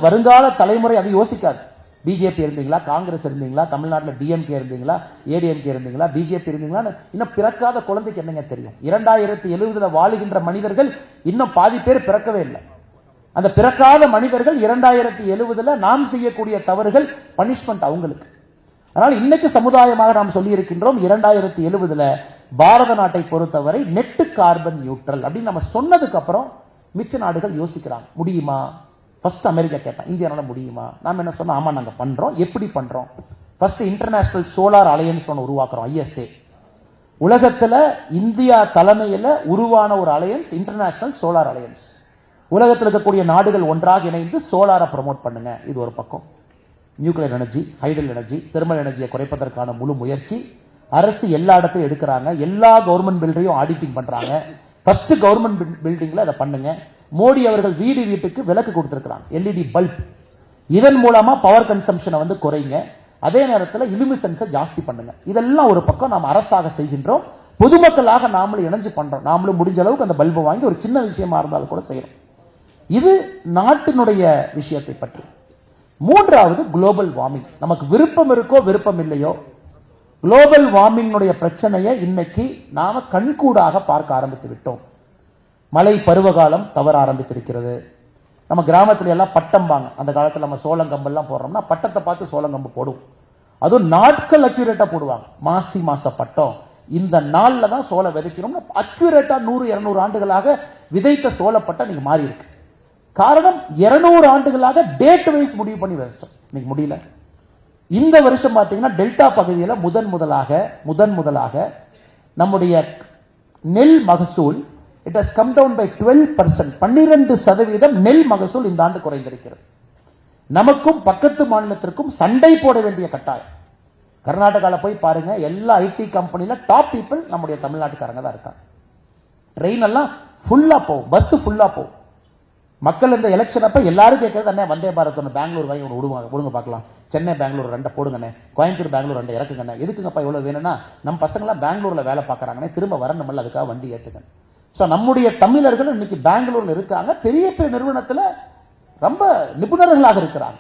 வருங்கால தலைமுறை அதை யோசிக்காது. பிஜேபி இருந்தீங்களா, காங்கிரஸ் இருந்தீங்களா, தமிழ்நாட்டில் டிஎம்கே இருந்தீங்களா, ஏடிஎம்கே இருந்தீங்களா, பிஜேபி இருந்தீங்களா, இன்னும் பிறக்காத குழந்தைக்கு என்னங்க தெரியும்? 2070 வாழுகின்ற மனிதர்கள் இன்னும் பாதி பேர் பிறக்கவே இல்லை. அந்த பிறக்காத மனிதர்கள் 2070 நாம் செய்யக்கூடிய தவறுகள் பனிஷ்மெண்ட் அவங்களுக்கு. அதனால இன்னைக்கு சமுதாயமாக நாம் சொல்லி இருக்கின்றோம், 2070 பாரத நாட்டை பொறுத்தவரை நெட் கார்பன் நியூட்ரல் அப்படின்னு நம்ம சொன்னதுக்கு அப்புறம் மிச்ச நாடுகள் யோசிக்கிறாங்க, முடியுமா? ஃபர்ஸ்ட் அமெரிக்கா கேட்டான், இந்தியானால முடியுமா? நாம என்ன சொன்னோம், ஆமா நாங்க பண்றோம். எப்படி பண்றோம்? ஃபர்ஸ்ட் இன்டர்நேஷனல் சோலார் அலையன்ஸ் ஒன்று உருவாக்குறோம், ISA. உலகத்துல இந்தியா தலைமையில உருவான ஒரு அலையன்ஸ், இன்டர்நேஷனல் சோலார் அலையன்ஸ். உலகத்தில் இருக்கக்கூடிய நாடுகள் ஒன்றாக இணைந்து சோலாரை ப்ரமோட் பண்ணுங்க. இது ஒரு பக்கம். நியூக்ளியர் எனர்ஜி, ஹைட்ரல் எனர்ஜி, தெர்மல் எனர்ஜியை குறைப்பதற்கான முழு முயற்சி அரசு எல்லா இடத்தையும் எடுக்கிறாங்க. எல்லா கவர்மெண்ட் பில்டிங்கையும் ஆடிட்டிங் பண்றாங்க. ஃபர்ஸ்ட் கவர்மெண்ட் பில்டிங்ல அதை பண்ணுங்க. மோடி அவர்கள் வீட்டுக்கு விளக்கு கொடுத்திருக்கிறாங்க, LED பல்ப். இதன் மூலமா பவர் கன்சம்ஷனை குறைங்க. அதே நேரத்தில் இலுமிசன்ஸை ஜாஸ்தி பண்ணுங்க. இதெல்லாம் ஒரு பக்கம் நாம் அரசாக செய்கின்றோம். பொதுமக்களாக நாமளும் இணைஞ்சு பண்றோம். நாமளும் முடிஞ்ச அளவுக்கு அந்த பல்பை வாங்கி ஒரு சின்ன விஷயமா இருந்தாலும் கூட செய்யறோம். இது நாட்டினுடைய விஷயத்தை பற்றி. மூன்றாவது குளோபல் வார்மிங். நமக்கு விருப்பம் இருக்கோ விருப்பம் இல்லையோ, குளோபல் வார்மிங் பிரச்சனையை இன்னைக்கு நாம கண்கூடாக பார்க்க ஆரம்பித்து விட்டோம். மழை பருவகாலம் தவற ஆரம்பித்திருக்கிறது. நம்ம கிராமத்துல எல்லாம் பட்டம்பாங்க. அந்த காலத்துல நம்ம சோளங்கம்பெல்லாம் போடுறோம்னா பட்டத்தை பார்த்து சோளங்கம்பு போடுவோம். அதுவும் நாட்கள் அக்யூரேட்டா போடுவாங்க. மாசி மாச பட்டம், இந்த நாள்ல தான் சோளம் விதைக்கணும். அக்யூரேட்டா 100-200 ஆண்டுகளாக விதைத்த சோளப்பட்ட நீங்க மாறி இருக்கு. காரணம் 200 ஆண்டுகளாக டேட் வைஸ் முடிவு பண்ணி விதைச்சோம். இன்னைக்கு முடியல. இந்த வருஷம் பாத்தீங்கன்னா டெல்டா பகுதியில் முதன் முதலாக நம்முடைய நெல் மகசூல் it has come down by 12%. 12% நெல் மகசூல் இந்த ஆண்டு குறைந்திருக்கிறது. நமக்கும் பக்கத்து மாநிலத்திற்கும் சண்டை போட வேண்டிய கட்டாயம். கர்நாடகாவில் போய் பாருங்க, எல்லா ஐடி கம்பெனில டாப் பீப்புள் நம்முடைய தமிழ்நாட்டுக்காரங்க தான் இருக்காங்க. ட்ரெயின் எல்லாம் ஃபுல்லா போகும், பஸ் ஃபுல்லா போகும். மக்கள் இந்த எலெக்ஷன் அப்ப எல்லாரும் கேட்கறது என்ன, வந்தே பாரத் ஒன்று பெங்களூர் வாங்கி ஒன்று விடுங்க பார்க்கலாம், சென்னை பெங்களூர் 2 போடுங்கண்ணே, கோயம்புத்தூர் பெங்களூர் 2 இறக்குங்கண்ணே. எதுக்குங்கப்பா இவ்வளவு வேணும்னா, நம்ம பசங்களாம் பெங்களூர்ல வேலை பார்க்கறாங்கண்ணே, திரும்ப வரணும்ல, அதுக்காக வண்டி ஏற்றுங்க. ஸோ நம்முடைய தமிழர்கள் இன்னைக்கு பெங்களூர்ல இருக்காங்க, பெரிய பெரிய நிறுவனத்துல ரொம்ப நிபுணர்களாக இருக்கிறாங்க.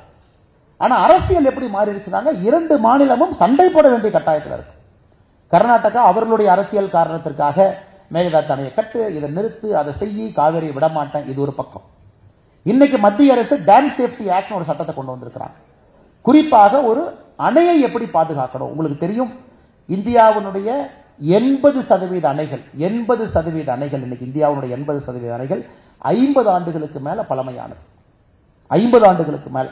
ஆனா அரசியல் எப்படி மாறிடுச்சுனாங்க, 2 மாநிலமும் சண்டை போட வேண்டிய கட்டாயத்தில் இருக்கு. கர்நாடகா அவர்களுடைய அரசியல் காரணத்திற்காக மேகதாது அணையை கட்டு, இதை நிறுத்து, அதை செய்யி, காவேரியை விட மாட்டேன், இது ஒரு பக்கம். இன்னைக்கு மத்திய அரசு டேம் சேஃப்டி ஆக்ட் ஒரு சட்டத்தை கொண்டு வந்திருக்கிறாங்க. குறிப்பாக ஒரு அணையை எப்படி பாதுகாக்கணும். உங்களுக்கு தெரியும், இந்தியாவினுடைய 80% அணைகள், 80% அணைகள், இன்னைக்கு இந்தியாவுடைய 80% அணைகள் 50 ஆண்டுகளுக்கு மேல பழமையானது. 50 ஆண்டுகளுக்கு மேல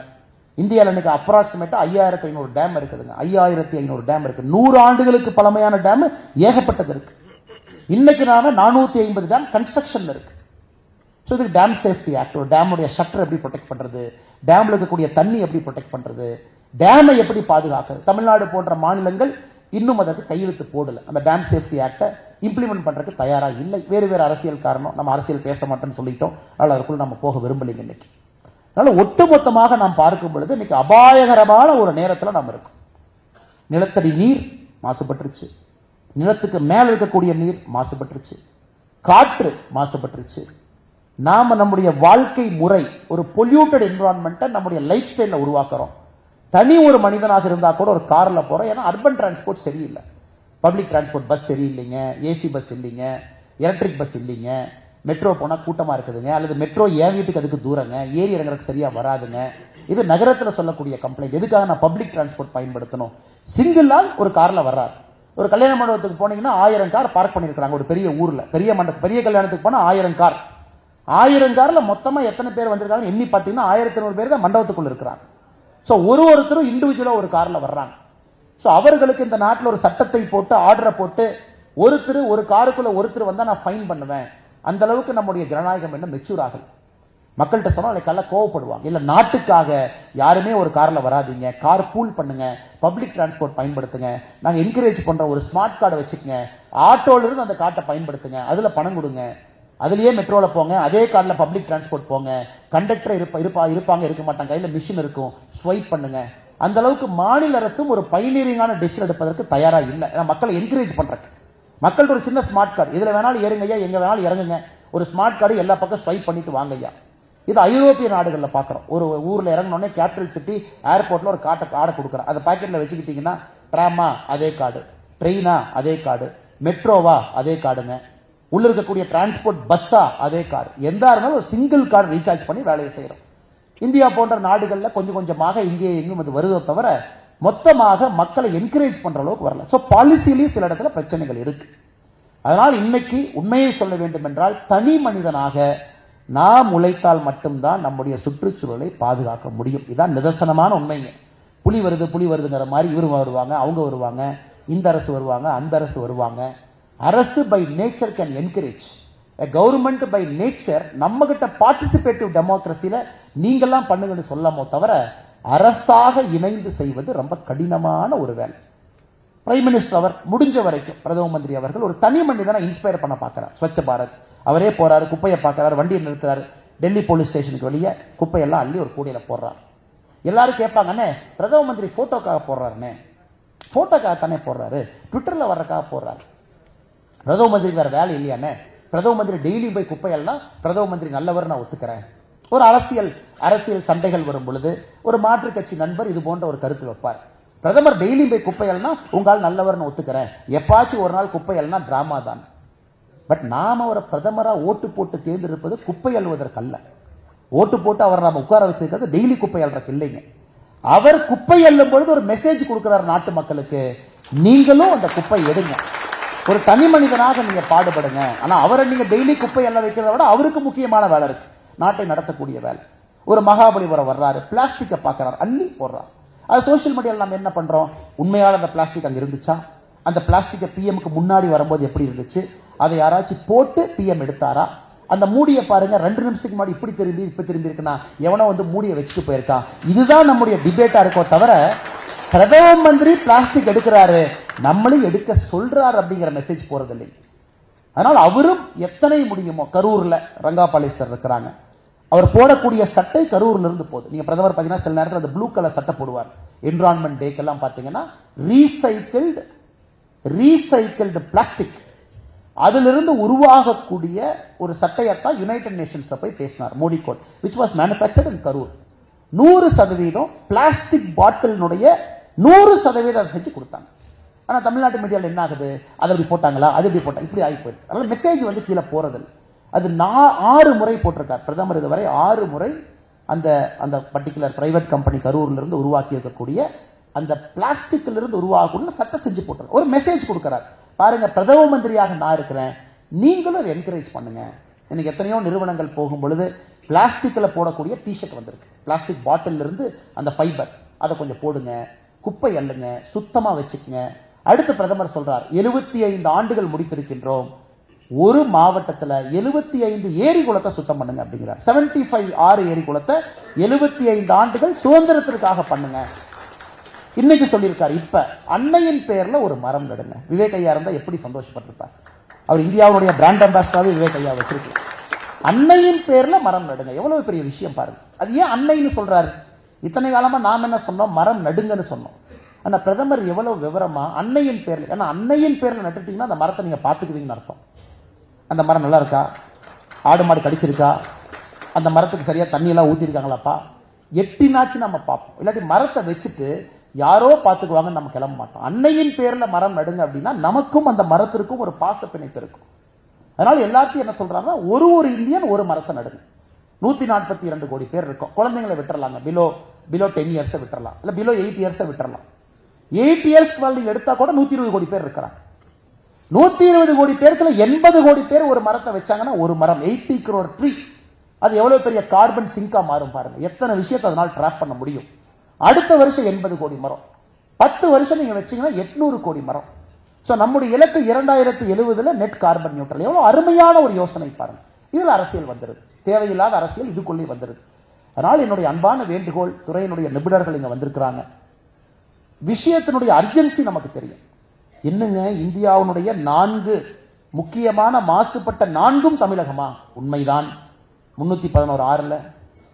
இந்தியாவில் இன்னைக்கு அப்ராக்சிமேட்டா 5500 டேம் இருக்குதுங்க. 5500 டேம் இருக்கு. 100 ஆண்டுகளுக்கு பழமையான டேம் ஏகப்பட்டது இருக்கு. இன்னைக்கு நாம 450 டேம் கன்ஸ்ட்ரக்ஷன்ல இருக்கு. ஸோ இதுக்கு டேம் சேஃப்டி ஆக்ட், ஒரு டேமுடைய ஷட்டர் எப்படி ப்ரொடெக்ட் பண்றது, டேம்ல இருக்கக்கூடிய தண்ணி எப்படி ப்ரொடெக்ட் பண்றது, டேமை எப்படி பாதுகாக்கிறது. தமிழ்நாடு போன்ற மாநிலங்கள் இன்னும் அதற்கு கையெழுத்து போடல. அந்த டேம் சேஃப்டி ஆக்டை இம்ப்ளிமெண்ட் பண்றதுக்கு தயாரா இல்லை. வேறு வேறு அரசியல் காரணம், நம்ம அரசியல் பேச மாட்டோம்னு சொல்லிட்டோம். அதனால அதற்குள்ள நம்ம போக விரும்பலைங்க இன்னைக்கு. அதனால ஒட்டுமொத்தமாக நாம் பார்க்கும் பொழுது இன்னைக்கு அபாயகரமான ஒரு நேரத்தில் நாம் இருக்கோம். நிலத்தடி நீர் மாசுபட்டுருச்சு, நிலத்துக்கு மேல இருக்கக்கூடிய நீர் மாசுபட்டுருச்சு, காற்று மாசுபட்டுருச்சு. நாம நம்முடைய வாழ்க்கை முறை, ஒரு பொல்யூட்டட் என்விரான்மெண்ட்டை நம்முடைய லைஃப் ஸ்டைல உருவாக்குறோம். தனி ஒரு மனிதனாக இருந்தா கூட ஒரு கார்ல போறோம். ஏன்னா அர்பன் டிரான்ஸ்போர்ட் சரியில்லை, பப்ளிக் டிரான்ஸ்போர்ட் பஸ் சரியில்லைங்க, ஏசி பஸ் இல்லைங்க, எலக்ட்ரிக் பஸ் இல்லைங்க, மெட்ரோ போனா கூட்டமா இருக்குதுங்க, அல்லது மெட்ரோ என் வீட்டுக்கு அதுக்கு தூரங்க, ஏறி இறங்குறதுக்கு சரியா வராதுங்க. இது நகரத்துல சொல்லக்கூடிய கம்ப்ளைண்ட். எதுக்காக நான் பப்ளிக் டிரான்ஸ்போர்ட் பயன்படுத்தணும்? சிங்கிள் ஆள் ஒரு கார்ல வர்றாரு. ஒரு கல்யாண மண்டபத்துக்கு போனீங்கன்னா 1000 கார் பார்க் பண்ணிருக்காங்க. ஒரு பெரிய ஊர்ல பெரிய கல்யாணத்துக்கு போனா 1000 கார். 1000 கார்ல மொத்தமா எத்தனை பேர் வந்திருக்காங்க எண்ணி பார்த்தீங்கன்னா 1500 பேர் தான் மண்டபத்துக்குள்ள இருக்கிறாங்க. சோ ஒருத்தரும் இண்டிவிஜுவலா ஒரு கார்ல வர்றாங்க. சோ அவர்களுக்கு இந்த நாட்டில் ஒரு சட்டத்தை போட்டு ஆர்டரை போட்டு ஒரு காருக்குள்ள ஒருத்தர் வந்தா நான் ஃபைன் பண்ணுவேன். அந்த அளவுக்கு நம்முடைய ஜனநாயகம் என்ன மெச்சூர் ஆகல. மக்கள்கிட்ட சொன்னா கல்ல கோவப்படுவாங்க. இல்ல நாட்டுக்காக யாருமே ஒரு கார்ல வராதீங்க, கார் பூல் பண்ணுங்க, பப்ளிக் டிரான்ஸ்போர்ட் பயன்படுத்துங்க, நாங்க என்கரேஜ் பண்ற ஒரு ஸ்மார்ட் கார்டை வச்சுக்கங்க, ஆட்டோல இருந்து அந்த கார்டை பயன்படுத்துங்க, அதுல பணம் கொடுங்க, அதுலயே மெட்ரோல போங்க, அதே கார்ல பப்ளிக் டிரான்ஸ்போர்ட் போங்க, கண்டக்டர் இருப்பாங்க இருக்க மாட்டாங்க, கையில மிஷின் இருக்கும், ஸ்வைப் பண்ணுங்க. அந்த அளவுக்கு மாநில அரசும் ஒரு பைனியரிங்கான டிசிஷன் எடுப்பதற்கு தயாரா இல்லை. மக்களை என்கரேஜ் பண்றதுக்கு மக்கள்கிட்ட ஒரு சின்ன ஸ்மார்ட் கார்டு, இதுல வேணாலும் ஏறுங்கய்யா, எங்க வேணாலும் இறங்குங்க, ஒரு ஸ்மார்ட் கார்டு எல்லா பக்கம் ஸ்வைப் பண்ணிட்டு வாங்கய்யா. இது ஐரோப்பிய நாடுகள்ல பாக்குறோம். ஒரு ஊர்ல இறங்கினோடனே கேபிட்டல் சிட்டி ஏர்போர்ட்ல ஒரு கார்டை கொடுக்குறேன். அதை பாக்கெட்ல வச்சுக்கிட்டீங்கன்னா டிராமா அதே கார்டு, ட்ரெயினா அதே கார்டு, மெட்ரோவா அதே கார்டுங்க, உள்ள இருக்கக்கூடிய டிரான்ஸ்போர்ட் பஸ்ஸா அதே கார்டு, எந்த இருந்தாலும் ஒரு சிங்கிள் கார்டு ரீசார்ஜ் பண்ணி வேலையை செய்யறோம். இந்தியா போன்ற நாடுகள்ல கொஞ்சம் கொஞ்சமாக இங்கே எங்கும் அது வருவதை தவிர மொத்தமாக மக்களை என்கரேஜ் பண்ற அளவுக்கு வரல. சோ பாலிசியிலேயே சில இடத்துல பிரச்சனைகள் இருக்கு. அதனால் இன்னைக்கு உண்மையை சொல்ல வேண்டும் என்றால் தனி மனிதனாக நாம் உழைத்தால் மட்டும்தான் நம்முடைய சுற்றுச்சூழலை பாதுகாக்க முடியும். இதுதான் நிதர்சனமான உண்மைங்க. புலி வருதுங்கிற மாதிரி இவரு வருவாங்க, அவங்க வருவாங்க, இந்த அரசு வருவாங்க, அந்த அரசு வருவாங்க. அரசு by nature can encourage, government by nature நம்ம கிட்ட பார்ட்டிசிபேட்டிவ் டெமோக்ரஸில நீங்கெல்லாம் பண்ணுங்கன்னு சொல்லாமோ தவிர அரசாக இணைந்து செய்வது ரொம்ப கடினமான ஒரு வேலை. பிரைம் மினிஸ்டர் அவர் முடிஞ்ச வரைக்கும் பிரதம மந்திரி அவர்கள் ஒரு தனி மனிதனை இன்ஸ்பயர் பண்ண பார்க்கிறார். ஸ்வச்ச பாரத் அவரே போறாரு, குப்பையை பார்க்கிறாரு, வண்டியை நிறுத்துறாரு, டெல்லி போலீஸ் ஸ்டேஷனுக்கு வெளியே குப்பையெல்லாம் அள்ளி ஒரு கூடையில போடுறாரு. எல்லாரும் கேட்பாங்கன்னே பிரதம மந்திரி போட்டோக்காக போடுறாருன்னு. போட்டோக்காக தானே போடுறாரு, ட்விட்டர்ல வர்றதுக்காக போடுறாரு. பிரதம மந்திரி வேற வேலை இல்லையானே, பிரதம மந்திரி டெய்லி போய் குப்பையெல்லாம் பிரதம மந்திரி நல்லவர் நான் ஒத்துக்கிறேன். ஒரு அரசியல் சண்டைகள் வரும் பொழுது ஒரு மாற்று கட்சி நண்பர் இது போன்ற ஒரு கருத்து வைப்பார். பிரதமர் டெய்லி போய் குப்பையல்னா உங்களால் நல்லவர்னு ஒத்துக்கிறேன், எப்பாச்சும் ஒரு நாள் குப்பையல்னா டிராமா தான். பட் நாம அவரை பிரதமரா ஓட்டு போட்டு தேர்ந்தெடுப்பது குப்பை அள்ளுவதற்கு அல்ல. ஓட்டு போட்டு அவர் நாம உட்கார வச்சிருக்கிறது டெய்லி குப்பை அள்ளுறதுக்கு இல்லைங்க. அவர் குப்பை அள்ளும் பொழுது ஒரு மெசேஜ் கொடுக்கிறார் நாட்டு மக்களுக்கு, நீங்களும் அந்த குப்பை எடுங்க. ஒரு தனி மனிதனாக நீங்க பாடுபடுங்க. ஆனா அவரை நீங்க டெய்லி குப்பை எல்லாம் வைக்கிறத விட அவருக்கு முக்கியமான வேலை இருக்கு, நாட்டை நடத்தக்கூடிய வேலை. ஒரு மகாபலிபுரம் வர்றாரு, பிளாஸ்டிக்கை பார்க்கறாரு, அள்ளி போடுறாரு. அது சோசியல் மீடியாவில் நம்ம என்ன பண்றோம், உண்மையால அந்த பிளாஸ்டிக் அங்க இருந்துச்சா, அந்த பிளாஸ்டிக்கை பிஎம்க்கு முன்னாடி வரும்போது எப்படி இருந்துச்சு, அதை யாராச்சும் போட்டு பிஎம் எடுத்தாரா, அந்த மூடியை பாருங்க 2 நிமிஷத்துக்கு முன்னாடி இப்படி திரும்பி இப்ப திரும்பி இருக்குன்னா எவனோ வந்து மூடியை வச்சுட்டு போயிருக்கான். இதுதான் நம்முடைய டிபேட்டா இருக்கோ தவிர பிரதம மந்திரி பிளாஸ்டிக் எடுக்கிறாரு நம்மளும் எடுக்க சொல்றாரு அப்படிங்கிற மெசேஜ் போறதில்லை. அதனால அவரும் எத்தனை முடியுமோ, கரூர்ல ரங்காபாலேஸ்வர் இருக்கிறாங்க, அவர் போடக்கூடிய சட்டை கரூர்ல இருந்து போகுது. நீங்க பிரதமர் பாத்தீங்கன்னா சில நேரத்தில் அந்த ப்ளூ கலர் சட்டை போடுவார். என்விரான்மெண்ட் டேக்கெல்லாம் பாத்தீங்கன்னா ரீசைக்கிள்டு பிளாஸ்டிக் அதிலிருந்து உருவாகக்கூடிய ஒரு சட்டையத்தான் யுனைடெட் நேஷன்ஸ்ல போய் பேசினார் Modi coat, which was manufactured in Karur. 100% plastic பாட்டிலுடைய 100% செஞ்சு கொடுத்தாங்க. ஆனா தமிழ்நாட்டு மீடியாவில் என்ன ஆகுது, அதை இப்படி போட்டாங்களா, அது இப்படி போட்டாங்க, இப்படி ஆகி போயிருக்கு. அதனால மெசேஜ் வந்து கீழே போறதில்லை. அது 6 முறை போட்டிருக்கார் பிரதமர் இதுவரை, 6 முறை அந்த அந்த பர்டிகுலர் பிரைவேட் கம்பெனி கரூர்ல இருந்து உருவாக்கி இருக்கக்கூடிய அந்த பிளாஸ்டிக்ல இருந்து உருவாகக்கூடிய சட்டை செஞ்சு போட்டிருக்கார். ஒரு மெசேஜ் கொடுக்கிறார், பாருங்க பிரதம மந்திரியாக நான் இருக்கிறேன், நீங்களும் அதை என்கரேஜ் பண்ணுங்க. இன்னைக்கு எத்தனையோ நிறுவனங்கள் போகும் பொழுது பிளாஸ்டிக்ல போடக்கூடிய டிஷர்ட் வந்திருக்கு, பிளாஸ்டிக் பாட்டில் இருந்து அந்த ஃபைபர், அதை கொஞ்சம் போடுங்க, குப்பை அள்ளுங்க, சுத்தமா வச்சுக்கங்க. அடுத்து பிரதமர் சொல்றார் 75 ஆண்டுகள் முடித்திருக்கின்றோம், ஒரு மாவட்டத்தில் 75 ஏரி குளத்தை சுத்தம் பண்ணுங்க அப்படிங்கிறார். 75 6 ஏரி குளத்தை 75 ஆண்டுகள் சுதந்திரத்திற்காக பண்ணுங்க. இன்னைக்கு சொல்லியிருக்காரு, இப்ப அன்னையின் பேர்ல ஒரு மரம் நடுங்க. விவேக் ஐயா இருந்தா எப்படி சந்தோஷப்பட்டிருப்பார், அவர் இந்தியாவுடைய பிராண்ட் அம்பாசிடராக விவேக் ஐயா வச்சிருக்கு. அன்னையின் பேர்ல மரம் நடுங்க, எவ்வளவு பெரிய விஷயம் பாருங்க. அது ஏன் அன்னைன்னு சொல்றாரு, இத்தனை காலமா நாம் என்ன சொன்னோம், மரம் நடுங்கன்னு சொன்னோம். ஆனா பிரதமர் எவ்வளவு விவரமா அன்னையின் பேர்ல, ஏன்னா அன்னையின் பேர்ல நட்டுட்டீங்கன்னா அந்த மரத்தை நீங்க பாத்துக்குவீங்கன்னு அர்த்தம். அந்த மரம் நல்லா இருக்கா, ஆடு மாடு கடிச்சிருக்கா, அந்த மரத்துக்கு சரியா தண்ணி எல்லாம் ஊத்திருக்காங்களாப்பா, எட்டினாச்சு நம்ம பார்ப்போம். இல்லாட்டி மரத்தை வச்சுட்டு யாரோ பார்த்துக்குவாங்க நம்ம கிளம்ப மாட்டோம். அன்னையின் பேர்ல மரம் நடுங்க அப்படின்னா நமக்கும் அந்த மரத்திற்கும் ஒரு பாச பிணைப்பு இருக்கும். அதனால எல்லாத்தையும் என்ன சொல்றாங்க, ஒரு இந்தியன் ஒரு மரத்தை நடுங்க. 142 கோடி பேர் இருக்கும், குழந்தைங்களை விட்டுறலாங்க, பிலோ 10 இயர்ஸ் விட்டுறலாம், இல்ல பிலோ 8 இயர்ஸ் விட்டுறலாம். 8 இயர்ஸ் நீங்க எடுத்தா கூட 120 கோடி பேர் இருக்கிறாங்க. 120 கோடி பேருக்குள்ள 80 கோடி பேர் ஒரு மரத்தை வச்சாங்கன்னா ஒரு மரம் 80 crore ட்ரீ, அது எவ்வளவு பெரிய கார்பன் சிங்கா மாறும் பாருங்க. எத்தனை விஷயத்தை அதனால டிராப் பண்ண முடியும். அடுத்த வருஷம் 80 கோடி மரம், 10 வருஷம் நீங்க வச்சீங்கன்னா 800 கோடி மரம். சோ நம்முடைய இலக்கு 2070 நெட் கார்பன் நியூட்ரல். எவ்வளவு அருமையான ஒரு யோசனை பாருங்க. இதுல அரசியல் வந்துருது, தேவையில்லாத அரசியல் இதுக்குள்ளே வந்துருது. அதனால் என்னுடைய அன்பான வேண்டுகோள், துறையினுடைய நிபுணர்கள் இங்க வந்திருக்கிறாங்க, விஷயத்தினுடைய அர்ஜென்சி நமக்கு தெரியும். என்னங்க இந்தியாவுடைய 4 முக்கியமான மாசுபட்ட 4ம் தமிழகமா? உண்மைதான். 311 6ல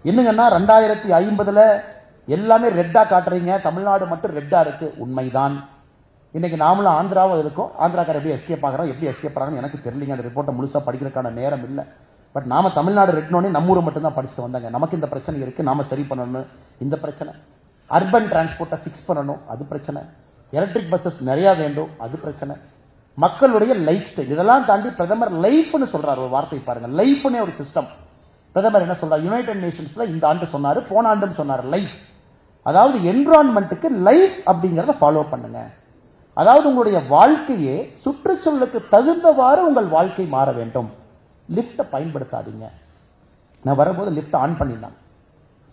என்னங்கன்னா 2050 எல்லாமே ரெட்டா காட்டுறீங்க, தமிழ்நாடு மட்டும் ரெட்டா இருக்கு. உண்மைதான். இன்னைக்கு நாமளும் ஆந்திராவும் இருக்கோம், ஆந்திராக்கார எப்படி எஸ்கேப் ஆகிறோம், எப்படி எஸ்கேப் ஆகிறாங்கன்னு எனக்கு தெரியலங்க, அந்த ரிப்போர்ட்டை முழுசா படிக்கிறதுக்கான நேரம் இல்லை. பட் நாம தமிழ்நாடு ரெட்னோடனே நம்ம ஊரை மட்டும் தான் படிச்சுட்டு வந்தாங்க. நமக்கு இந்த பிரச்சனை இருக்கு, நாம சரி பண்ணணும். இந்த பிரச்சனை அர்பன் டிரான்ஸ்போர்ட்டை பிக்ஸ் பண்ணணும், அது பிரச்சனை. எலக்ட்ரிக் பஸ்ஸஸ் நிறைய வேண்டும், அது பிரச்சனை. மக்களுடைய லைஃப் ஸ்டைல், இதெல்லாம் தாண்டி பிரதமர் லைஃப்னு சொல்றாரு. ஒரு வார்த்தை பாருங்க, லைஃப்னே ஒரு சிஸ்டம். பிரதமர் என்ன சொல்றாரு, யுனைடெட் நேஷன்ஸ்ல இந்த ஆண்டு சொன்னாரு, போன ஆண்டும் சொன்னாரு, லைஃப். அதாவது என்விரான்மெண்ட்டுக்கு லைஃப் அப்படிங்கறத ஃபாலோ பண்ணுங்க. அதாவது உங்களுடைய வாழ்க்கையே சுற்றுச்சூழலுக்கு தகுந்தவாறு உங்கள் வாழ்க்கை மாற வேண்டும். லிப்ட பயன்படுத்தாதீங்க. நான் வரும்போது லிப்ட் ஆன் பண்ணிருந்தேன்,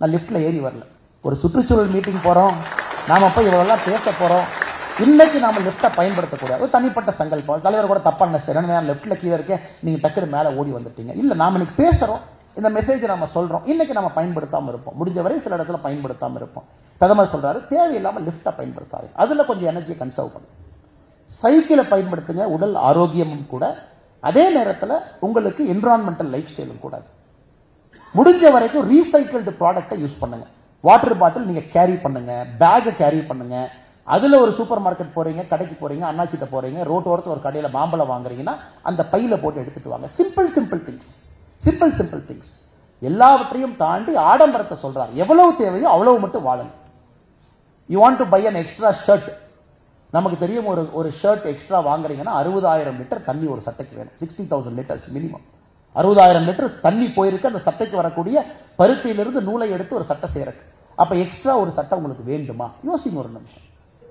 நான் லிப்ட்ல ஏறி வரல. ஒரு சுற்றுச்சூழல் மீட்டிங் போறோம், நாம போய் இவ்வளவு பேச போறோம். இன்னைக்கு நாம லிப்ட பயன்படுத்தக்கூடாது. ஒரு தனிப்பட்ட சங்கல்பம், தலைவர் கூட தப்பா நினைச்சு லெப்ட்ல கீழே இருக்கேன், நீங்க டக்குனு மேல ஓடி வந்துட்டீங்க. இல்ல, நாம இன்னைக்கு பேசுறோம், இந்த மெசேஜ் நம்ம சொல்றோம், இன்னைக்கு நம்ம பயன்படுத்தாம இருப்போம், முடிஞ்ச வரை சில இடத்துல பயன்படுத்தாம இருப்போம். பிரதமர் சொல்றாரு, தேவையில்லாம லிப்ட பயன்படுத்தாது, அதுல கொஞ்சம் எனர்ஜியை கன்சர்வ் பண்ணுங்க. சைக்கிளை பயன்படுத்துங்க, உடல் ஆரோக்கியமும் கூட, அதே நேரத்தில் உங்களுக்கு என்விரான்மெண்டல் லைஃப் ஸ்டைலும் கூட. முடிஞ்ச வரைக்கும் ரீசைக்கிள்டு ப்ராடக்டை யூஸ் பண்ணுங்க. வாட்டர் பாட்டில் நீங்க கேரி பண்ணுங்க, பேக்கை கேரி பண்ணுங்க. அதுல ஒரு சூப்பர் மார்க்கெட் போறீங்க, கடைக்கு போறீங்க, அண்ணாச்சிட்ட போறீங்க, ரோட்டோரத்து ஒரு கடையில மாம்பழம் வாங்குறீங்கன்னா அந்த பையில போட்டு எடுத்துட்டு வாங்க. Simple things. எல்லாவற்றையும் தாண்டி ஆடம்பரத்தை சொல்றாரு. எவ்வளவு தேவையோ அவ்வளவு மட்டும் வாழுங்க. You want to buy an extra shirt, நமக்கு தெரியும், ஒரு ஷர்ட் எக்ஸ்ட்ரா வாங்குறீங்கன்னா 60,000 லிட்டர் தண்ணி ஒரு சட்டைக்கு வேணும். 60,000 லிட்டர்ஸ் மினிமம். 60,000 லிட்டர் தண்ணி போயிருக்கு அந்த சட்டைக்கு வரக்கூடிய பருத்தியிலிருந்து நூலை எடுத்து ஒரு சட்டை செய்யறதுக்கு. அப்ப எக்ஸ்ட்ரா ஒரு சட்டை உங்களுக்கு வேண்டுமா? யோசிங்க ஒரு நிமிஷம்.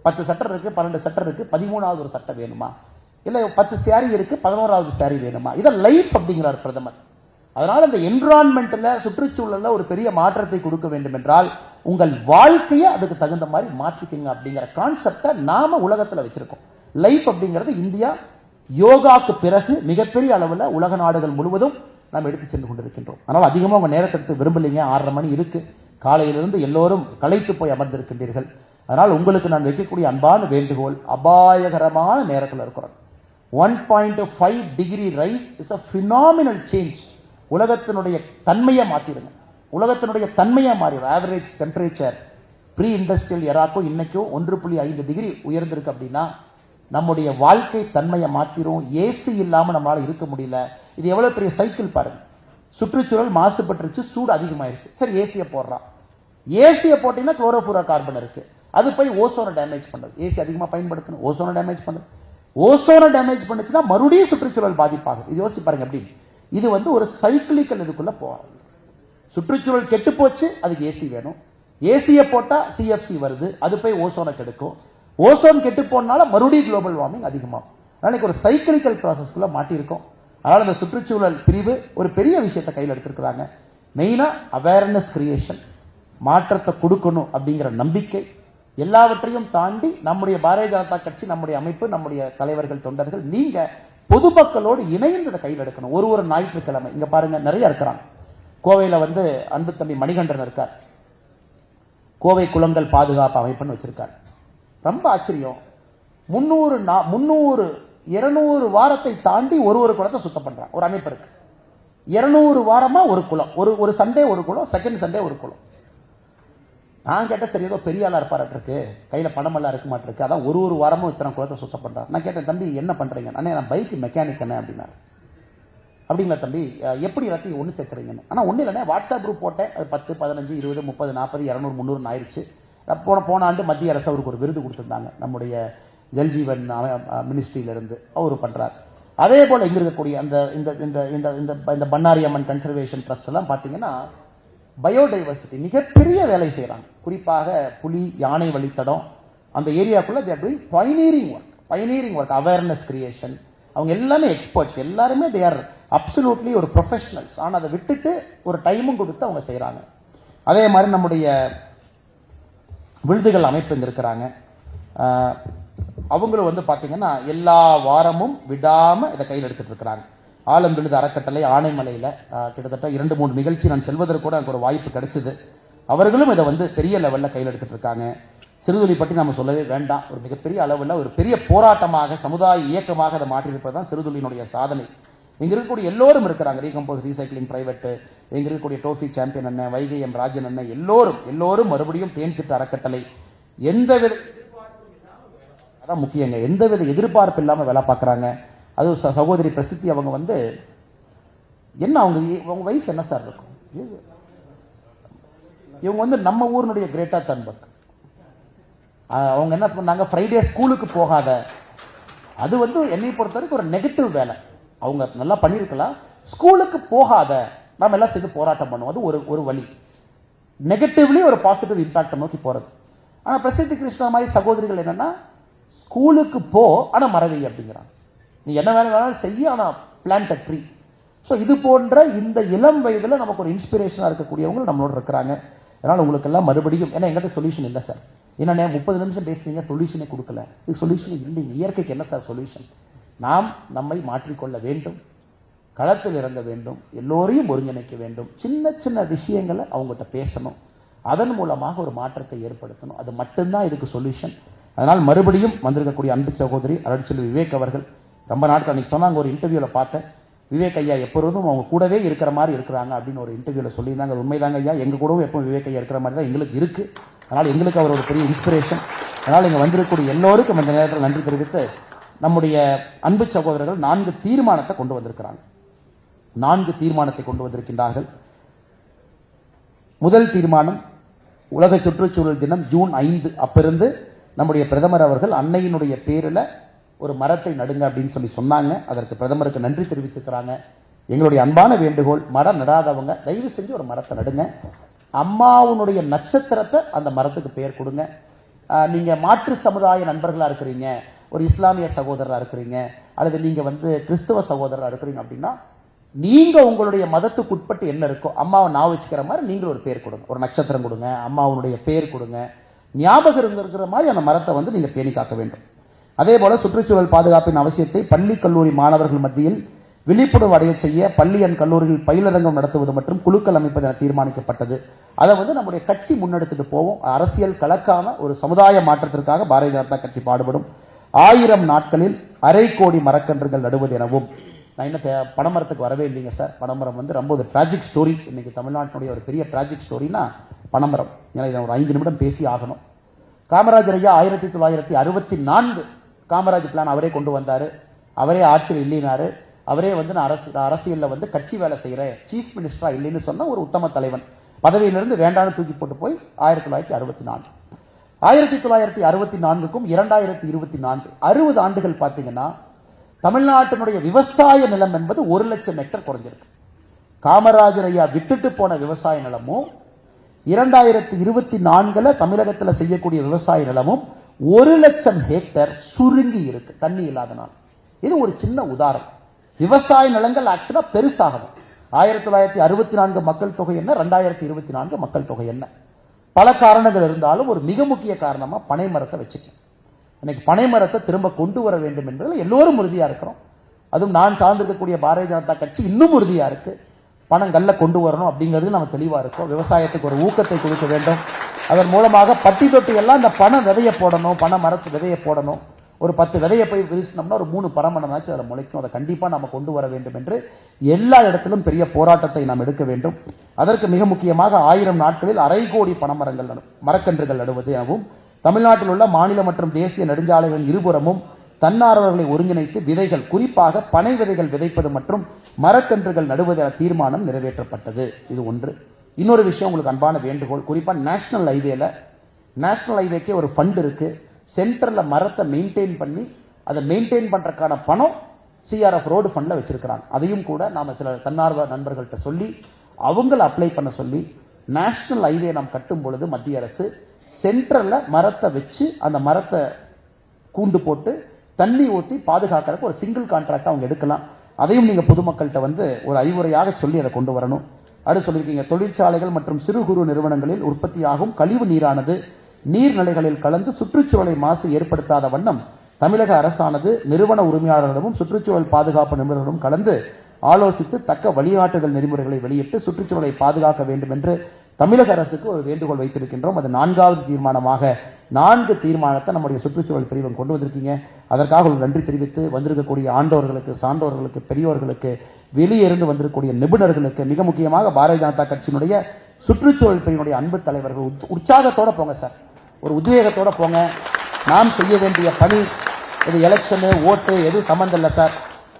10 சட்டை இருக்கு, 12 சட்டை இருக்கு, 13வது ஒரு சட்டை வேணுமா? இல்லை 10 சாரி இருக்கு, 11வது சாரி வேணுமா? இதை லைஃப் அப்படிங்கிறார் பிரதமர். அதனால இந்த என்விரான்மெண்ட்ல, சுற்றுச்சூழல்ல ஒரு பெரிய மாற்றத்தை கொடுக்க வேண்டும் என்றால் உங்கள் வாழ்க்கையை அதுக்கு தகுந்த மாதிரி மாற்றிக்கங்க அப்படிங்கிற கான்செப்டை நாம உலகத்துல வச்சிருக்கோம். லைஃப் அப்படிங்கிறது இந்தியா யோகாக்கு பிறகு மிகப்பெரிய அளவில் உலக நாடுகள் முழுவதும் நாம் எடுத்து சென்று கொண்டிருக்கின்றோம். அதனால் அதிகமாக உங்க நேரத்தை எடுத்து விரும்பலைங்க. 6:30 மணி இருக்கு. காலையிலிருந்து எல்லோரும் களைத்து போய் அமர்ந்திருக்கின்றீர்கள். அதனால் உங்களுக்கு நான் வைக்கக்கூடிய அன்பான வேண்டுகோள், அபாயகரமான நேரத்தில் இருக்கிறோம். 1.5 degree rice is a phenomenal change. உலகத்தினுடைய தன்மையை மாத்திருங்க. உலகத்தினுடைய தன்மையை மாறிடும். ஆவரேஜ் டெம்பரேச்சர் ப்ரீ இண்டஸ்ட்ரியல் எராக்கும் இன்னைக்கும் 1.5 டிகிரி உயர்ந்திருக்கு அப்படின்னா நம்முடைய வாழ்க்கை தன்மையை மாத்திரும். ஏசி இல்லாம நம்மளால இருக்க முடியல. இது எவ்வளவு பெரிய சைக்கிள் பாருங்க. சுற்றுச்சூழல் மாசுபட்டுருச்சு, சூடு அதிகமாயிருச்சு. சரி, ஏசியை போடுறான். ஏசியை போட்டீங்கன்னா குளோரோஃபுரோ கார்பன் இருக்கு, அது போய் ஓசோனை டேமேஜ் பண்ணுது. ஏசி அதிகமா பயன்படுத்தணும், ஓசோனை டேமேஜ் பண்ணுது. ஓசோனை டேமேஜ் பண்ணுச்சுன்னா மறுபடியும் சுற்றுச்சூழல் பாதிப்பாகும். இது யோசிச்சு பாருங்க. எப்படி இது ஒரு சைக்கிளிக்கல் இதுக்குள்ள போகும். சுற்றுச்சூழல் கெட்டு போச்சு, அதுக்கு ஏசி வேணும். ஏசியை போட்டா சிஎஃப்சி வருது, அது போய் ஓசோனை கெடுக்கும். ஓசோன் கெட்டு போனால மறுபடியும் குளோபல் வார்மிங் அதிகமாகும். அதனால ஒரு சைக்கிளிக்கல் ப்ராசஸ்க்குள்ள மாட்டிருக்கோம். அதனால இந்த சுற்றுச்சூழல் பிரிவு ஒரு பெரிய விஷயத்தை கையில் எடுத்திருக்கிறாங்க. மெயினா அவேர்னஸ் கிரியேஷன், மாற்றத்தை கொடுக்கணும் அப்படிங்கிற நம்பிக்கை. எல்லாவற்றையும் தாண்டி நம்முடைய பாரதிய ஜனதா கட்சி, நம்முடைய அமைப்பு, நம்முடைய தலைவர்கள், தொண்டர்கள், நீங்க பொதுமக்களோடு இணைந்து இதை கையில் எடுக்கணும். ஒரு ஞாயிற்றுக்கிழமை இங்க பாருங்க நிறைய இருக்கிறாங்க. கோவையில அன்பு தம்பி மணிகண்டன் இருக்கார். கோவை குளங்கள் பாதுகாப்பு அமைப்புன்னு வச்சிருக்காரு. ரொம்ப ஆச்சரியம். 300 200 வாரத்தை தாண்டி ஒரு குளத்தை சுத்தம் பண்றாங்க. ஒரு அமைப்பு இருக்கு. 200 வாரமா ஒரு குளம், ஒரு சண்டே ஒரு குளம், செகண்ட் சண்டே ஒரு குளம். நான் கேட்டேன், சரி ஏதோ பெரிய ஆளா இருப்பாரு இருக்கு, கையில பணமெல்லாம் இருக்க மாட்டிருக்கு, அதான் ஒரு வாரமும் இத்தனை குளத்தை சுத்தம் பண்றாரு. நான் கேட்டேன், தம்பி என்ன பண்றீங்க? அண்ணே நான் பைக் மெக்கானிக் அண்ணே அப்படின்னாரு. அப்படிங்களா தம்பி, எப்படி எல்லாத்தையும் ஒன்று சேர்க்குறீங்கன்னு? ஆனால் ஒன்றும் இல்லைண்ணே, வாட்ஸ்அப் குரூப் போட்டேன். அது 10, 15, 20, 30, 40, 200, 300 ஆயிடுச்சு. போன ஆண்டு மத்திய அரசு அவருக்கு ஒரு விருது கொடுத்திருந்தாங்க, நம்முடைய ஜல்ஜீவன் மினிஸ்ட்ரியிலிருந்து அவர் பண்றார். அதே போல இங்க இருக்கக்கூடிய அந்த இந்த பண்ணாரி அம்மன் கன்சர்வேஷன் ட்ரஸ்ட் எல்லாம் பாத்தீங்கன்னா பயோடைவர்சிட்டி மிகப்பெரிய வேலை செய்யறாங்க. குறிப்பாக புலி, யானை வழித்தடம் அந்த ஏரியாக்குள்ள பைனியரிங் ஒர்க், அவேர்னஸ் கிரியேஷன். அவங்க எல்லாமே எக்ஸ்பர்ட்ஸ், எல்லாருமே தே ஆர் அப்சல்யூட்லி ஒரு ப்ரொஃபஷனல்ஸ். ஆனால் அதை விட்டுட்டு ஒரு டைமும் கொடுத்து அவங்க செய்யறாங்க. அதே மாதிரி நம்முடைய விருதுகள் அமைப்பு இங்க இருக்கிறாங்க. அவங்களும் பாத்தீங்கன்னா எல்லா வாரமும் விடாம இதை கையில் எடுத்துட்டு இருக்கிறாங்க. ஆலம் விழுது அறக்கட்டளை ஆனைமலையில கிட்டத்தட்ட 2-3 நிகழ்ச்சி நான் செல்வதற்கு கூட எனக்கு ஒரு வாய்ப்பு கிடைச்சது. அவர்களும் இதை பெரிய லெவல்ல கையில் எடுத்துட்டு இருக்காங்க. சிறுதுளி பற்றி நம்ம சொல்லவே வேண்டாம். ஒரு மிகப்பெரிய அளவில் ஒரு பெரிய போராட்டமாக, சமுதாய இயக்கமாக அதை மாற்றியிருப்பதுதான் சிறுதுளியினுடைய சாதனை. இங்க இருக்கக்கூடிய எல்லோரும் இருக்கிறாங்க. ரீகம்போஸ் ரீசைக்கிளிங் பிரைவேட், இங்க இருக்கக்கூடிய டோஃபி சாம்பியன் அண்ணன், வைகை எம் ராஜன் அண்ணன், எல்லோரும் மறுபடியும் தேன்சிட்டு அறக்கட்டளை எந்தவித அதான் முக்கியங்க, எந்தவித எதிர்பார்ப்பு இல்லாம வேலை பார்க்கறாங்க. அது சகோதரி பிரசித்தி அவங்க என்ன அவங்க வயசு என்ன சார் இருக்கும்? இவங்க நம்ம ஊரினுடைய கிரேட்டா தன்பர்க். அவங்க என்ன பண்ணாங்க, ஃப்ரைடே ஸ்கூலுக்கு போகாத, அது என்னை பொறுத்த வரைக்கும் ஒரு நெகட்டிவ் வேலை. அவங்க நல்லா பண்ணிருக்கலாம். ஸ்கூலுக்கு போகாத, நாம எல்லாம் சேர்ந்து போராட்டம் பண்ணுவோம். அது ஒரு வழி. நெகட்டிவ்லி ஒரு பாசிட்டிவ் இம்பாக்ட் நோக்கி போறது. ஆனா பிரசித்தி கிருஷ்ணா மாதிரி சகோதரிகள் என்னன்னா, ஸ்கூலுக்கு போ ஆனா மறவி அப்படிங்கிறாங்க. நீ என்ன வேணாலும் செய்ய, ஆனா பிளான்ட் அ ட்ரீ. ஸோ இது போன்ற இந்த இளம் வயதுல நமக்கு ஒரு இன்ஸ்பிரேஷனா இருக்கக்கூடியவங்க நம்மளோட இருக்கிறாங்க. அதனால உங்களுக்கு எல்லாம் மறுபடியும், ஏன்னா எங்கிட்ட சொல்யூஷன் இல்லை சார், என்ன 30 நிமிஷம் பேசுறீங்க, சொல்யூஷனே கொடுக்கல. இது சொல்யூஷன் இல்லைங்க. இயற்கைக்கு என்ன சார் சொல்யூஷன்? நாம் நம்மை மாற்றிக்கொள்ள வேண்டும், களத்தில் இறங்க வேண்டும், எல்லோரையும் ஒருங்கிணைக்க வேண்டும். சின்ன சின்ன விஷயங்களை அவங்ககிட்ட பேசணும், அதன் மூலமாக ஒரு மாற்றத்தை ஏற்படுத்தணும். அது மட்டும்தான் இதுக்கு சொல்யூஷன். அதனால் மறுபடியும் வந்திருக்கக்கூடிய அன்பு சகோதரி அருட்செல்வி விவேக் அவர்கள் ரொம்ப நாட்கள் அன்னைக்கு சொன்னாங்க, ஒரு இன்டர்வியூல பார்த்தேன், விவேக் ஐயா எப்பொழுதும் அவங்க கூடவே இருக்கிற மாதிரி இருக்கிறாங்க அப்படின்னு ஒரு இன்டர்வியூல சொல்லியிருந்தாங்க. அது உண்மைதாங்க ஐயா, எங்க கூடவும் எப்பவும் விவேக் ஐயா இருக்கிற மாதிரி தான் எங்களுக்கு இருக்கு. அதனால் எங்களுக்கு அவர் ஒரு பெரிய இன்ஸ்பிரேஷன். அதனால் இங்க வந்திருக்கக்கூடிய எல்லோருக்கும் இந்த நேரத்தில் நன்றி தெரிவித்து, நம்முடைய அன்பு சகோதரர்கள் 4 தீர்மானத்தை கொண்டு வந்திருக்கிறாங்க. 4 தீர்மானத்தை கொண்டு வந்திருக்கின்றார்கள். முதல் தீர்மானம், உலக சுற்றுச்சூழல் தினம் ஜூன் 5 அப்பிருந்து நம்முடைய பிரதமர் அவர்கள் அன்னையினுடைய பேரில் ஒரு மரத்தை நடுங்க அப்படின்னு சொன்னாங்க. அதற்கு பிரதமருக்கு நன்றி தெரிவிச்சிருக்கிறாங்க. எங்களுடைய அன்பான வேண்டுகோள், மரம் நடாதவங்க தயவு செஞ்சு ஒரு மரத்தை நடுங்க. அம்மாவுடைய நட்சத்திரத்தை அந்த மரத்துக்கு பெயர் கொடுங்க. நீங்க மாற்று சமுதாய நண்பர்களா இருக்கிறீங்க, ஒரு இஸ்லாமிய சகோதரராக இருக்கிறீங்க அல்லது நீங்க கிறிஸ்தவ சகோதரராக இருக்கிறீங்க அப்படின்னா நீங்க உங்களுடைய மதத்துக்கு உட்பட்டு என்ன இருக்கோ அம்மாவை நான் வச்சுக்கிற மாதிரி நீங்களும் ஒரு பேர் கொடுங்க, ஒரு நட்சத்திரம் கொடுங்க, அம்மாவுடைய பேர் கொடுங்க, ஞாபகம் இருக்கிற மாதிரி அந்த மரத்தை நீங்க பேணி காக்க வேண்டும். அதே போல சுற்றுச்சூழல் பாதுகாப்பின் அவசியத்தை பள்ளி கல்லூரி மாணவர்கள் மத்தியில் விழிப்புணர்வு அடைய செய்ய பள்ளி கல்லூரிகள் பயிலரங்கம் நடத்துவது மற்றும் குழுக்கள் அமைப்பது என தீர்மானிக்கப்பட்டது. அதை நம்முடைய கட்சி முன்னெடுத்துட்டு போவோம். அரசியல் கலக்காம ஒரு சமுதாய மாற்றத்திற்காக பாரதிய ஜனதா கட்சி பாடுபடும். 1000 நாட்களில் 1/2 கோடி மரக்கன்றுகள் நடுவது எனவும். நான் என்ன பனைமரத்துக்கு வரவே இல்லைங்க சார். பனைமரம் ரொம்ப ஒரு டிராஜிக் ஸ்டோரி. இன்னைக்கு தமிழ்நாட்டினுடைய ஒரு பெரிய டிராஜிக் ஸ்டோரினா பனைமரம். ஏன்னா இதை ஒரு 5 நிமிடம் பேசி ஆகணும். காமராஜர் ஐயா 1964 காமராஜ் பிளான் அவரே கொண்டு வந்தாரு. அவரே ஆட்சியில் இல்லைனாரு. அவரே நான் அரசியல்ல கட்சி வேலை செய்யறேன், சீஃப் மினிஸ்டரா இல்லைன்னு சொன்ன ஒரு உத்தம தலைவன். பதவியிலிருந்து வேண்டான்னு தூக்கி போட்டு போய் 1964 1964க்கும் 2024 60 ஆண்டுகள் பார்த்தீங்கன்னா தமிழ்நாட்டினுடைய விவசாய நிலம் என்பது 1 லட்சம் ஹெக்டர் குறைஞ்சிருக்கு. காமராஜர் ஐயா விட்டுட்டு போன விவசாய நிலமும் 2024 தமிழகத்தில் செய்யக்கூடிய விவசாய நிலமும் 1 லட்சம் ஹெக்டர் சுருங்கி இருக்கு, தண்ணி இல்லாதனால். இது ஒரு சின்ன உதாரணம். விவசாய நிலங்கள் ஆக்சுவலா பெருசாகணும். 1964 மக்கள் தொகை என்ன, 2024 மக்கள் தொகை என்ன? பல காரணங்கள் இருந்தாலும் ஒரு மிக முக்கிய காரணமா பனை மரத்தை வச்சுச்சு. இன்னைக்கு பனை மரத்தை திரும்ப கொண்டு வர வேண்டும் என்பதில் எல்லோரும் உறுதியா இருக்கிறோம். அதுவும் நான் சார்ந்திருக்கக்கூடிய பாரதிய ஜனதா கட்சி இன்னும் உறுதியா இருக்கு. பணங்கள்ல கொண்டு வரணும் அப்படிங்கிறது நம்ம தெளிவா இருக்கோம். விவசாயத்துக்கு ஒரு ஊக்கத்தை கொடுக்க வேண்டும். அதன் மூலமாக பட்டி தொட்டி எல்லாம் இந்த பண விதையை போடணும், பண மரத்து விதையை போடணும். ஒரு 10 விதையை போய் வீசினோம்னா ஒரு 3 பரமணனாச்சும் அதில் முளைக்கும். அதை கண்டிப்பா நம்ம கொண்டு வர வேண்டும் என்று எல்லா இடத்திலும் பெரிய போராட்டத்தை நாம் எடுக்க வேண்டும். அதற்கு மிக முக்கியமாக 1000 நாட்களில் 1/2 கோடி பனைமரங்கள் மரக்கன்றுகள் நடுவது எனவும் தமிழ்நாட்டில் உள்ள மாநில மற்றும் தேசிய நெடுஞ்சாலைகளின் இருபுறமும் தன்னார்வலர்களை ஒருங்கிணைத்து விதைகள், குறிப்பாக பனை விதைகள் விதைப்பது மற்றும் மரக்கன்றுகள் நடுவது என தீர்மானம் நிறைவேற்றப்பட்டது. இது ஒன்று. இன்னொரு விஷயம் உங்களுக்கு அன்பான வேண்டுகோள், குறிப்பா நேஷனல் ஹைவேக்கே ஒரு ஃபண்ட் இருக்கு. சென்டர்ல மரத்தை மெயின்டைன் பண்ணி அதை மெயின்டைன் பண்றதுக்கான பணம் சிஆர்எஃப் ரோடு ஃபண்ட்ல வச்சிருக்கிறாங்க. அதையும் கூட நாம சில தன்னார்வ நண்பர்கள்ட்ட சொல்லி அவங்கள அப்ளை பண்ண சொல்லி நேஷனல் ஹைவே நாம் கட்டும் பொழுது மத்திய அரசு சென்டர்ல மரத்தை வச்சு அந்த மரத்தை கூண்டு போட்டு தண்ணி ஊற்றி பாதுகாக்கிறதுக்கு ஒரு சிங்கிள் கான்ட்ராக்ட் அவங்க எடுக்கலாம். அதையும் நீங்க பொதுமக்கள்கிட்ட ஒரு அறிவுரையாக சொல்லி அதை கொண்டு வரணும். அடுத்து சொல்லியிருக்கீங்க, தொழிற்சாலைகள் மற்றும் சிறு குறு நிறுவனங்களில் உற்பத்தியாகும் கழிவு நீரானது நீர்நிலைகளில் கலந்து சுற்றுச்சூழலை மாசு ஏற்படுத்தாத வண்ணம் தமிழக அரசானது நிறுவன உரிமையாளர்களிடமும் சுற்றுச்சூழல் பாதுகாப்பு நிபுணர்களும் கலந்து ஆலோசித்து தக்க வழிகாட்டுதல் நெறிமுறைகளை வெளியிட்டு சுற்றுச்சூழலை பாதுகாக்க வேண்டும் என்று தமிழக அரசுக்கு ஒரு வேண்டுகோள் வைத்திருக்கின்றோம். அது 4வது தீர்மானமாக 4 தீர்மானத்தை நம்முடைய சுற்றுச்சூழல் பிரிவு கொண்டு வந்திருக்கீங்க. அதற்காக ஒரு நன்றி தெரிவித்து வந்திருக்கக்கூடிய ஆண்டோர்களுக்கு, சான்றோர்களுக்கு, பெரியோர்களுக்கு, வெளியே இருந்து வந்திருக்கக்கூடிய நிபுணர்களுக்கு, மிக முக்கியமாக பாரதிய ஜனதா கட்சியினுடைய சுற்றுச்சூழல் பிரிவினுடைய அன்பு தலைவர்கள் உற்சாகத்தோட போங்க சார், ஒரு உத்வேகத்தோட போங்க. நாம் செய்ய வேண்டிய பணி இது எலெக்ஷனு ஓட்டு எதுவும் சம்பந்தம் இல்லை சார்.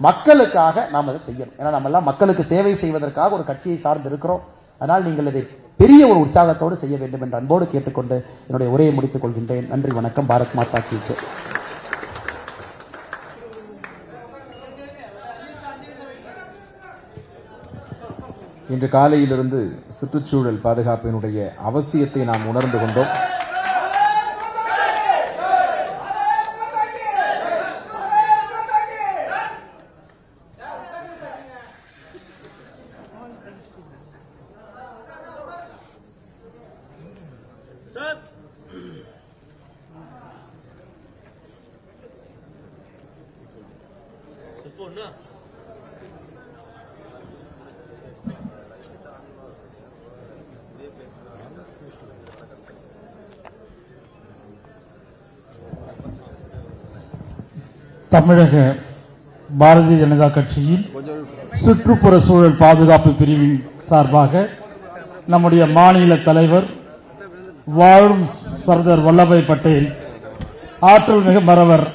மக்களுக்காக நாம் அதை செய்யணும். ஏன்னா நம்ம எல்லாம் மக்களுக்கு சேவை செய்வதற்காக ஒரு கட்சியை சார்ந்து இருக்கிறோம். அதனால் நீங்கள் இதை பெரிய ஒரு உற்சாகத்தோடு செய்ய வேண்டும் என்று அன்போடு கேட்டுக்கொண்டு என்னுடைய உரையை முடித்துக் கொள்கின்றேன். நன்றி, வணக்கம். பாரத் மாதா கி ஜெய். இன்று காலையிலிருந்து சுற்றுச்சூழல் பாதுகாப்பினுடைய அவசியத்தை நாம் உணர்ந்து கொண்டோம். தமிழக பாரதிய ஜனதா கட்சியின் சுற்றுப்புற சூழல் பாதுகாப்பு பிரிவின் சார்பாக நம்முடைய மாநில தலைவர் வாழும் சர்தார் வல்லபாய் பட்டேல் ஆற்றல் மிகு மறவர்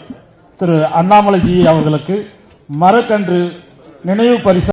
திரு அண்ணாமலைஜி அவர்களுக்கு மரக்கன்று நினைவு பரிசு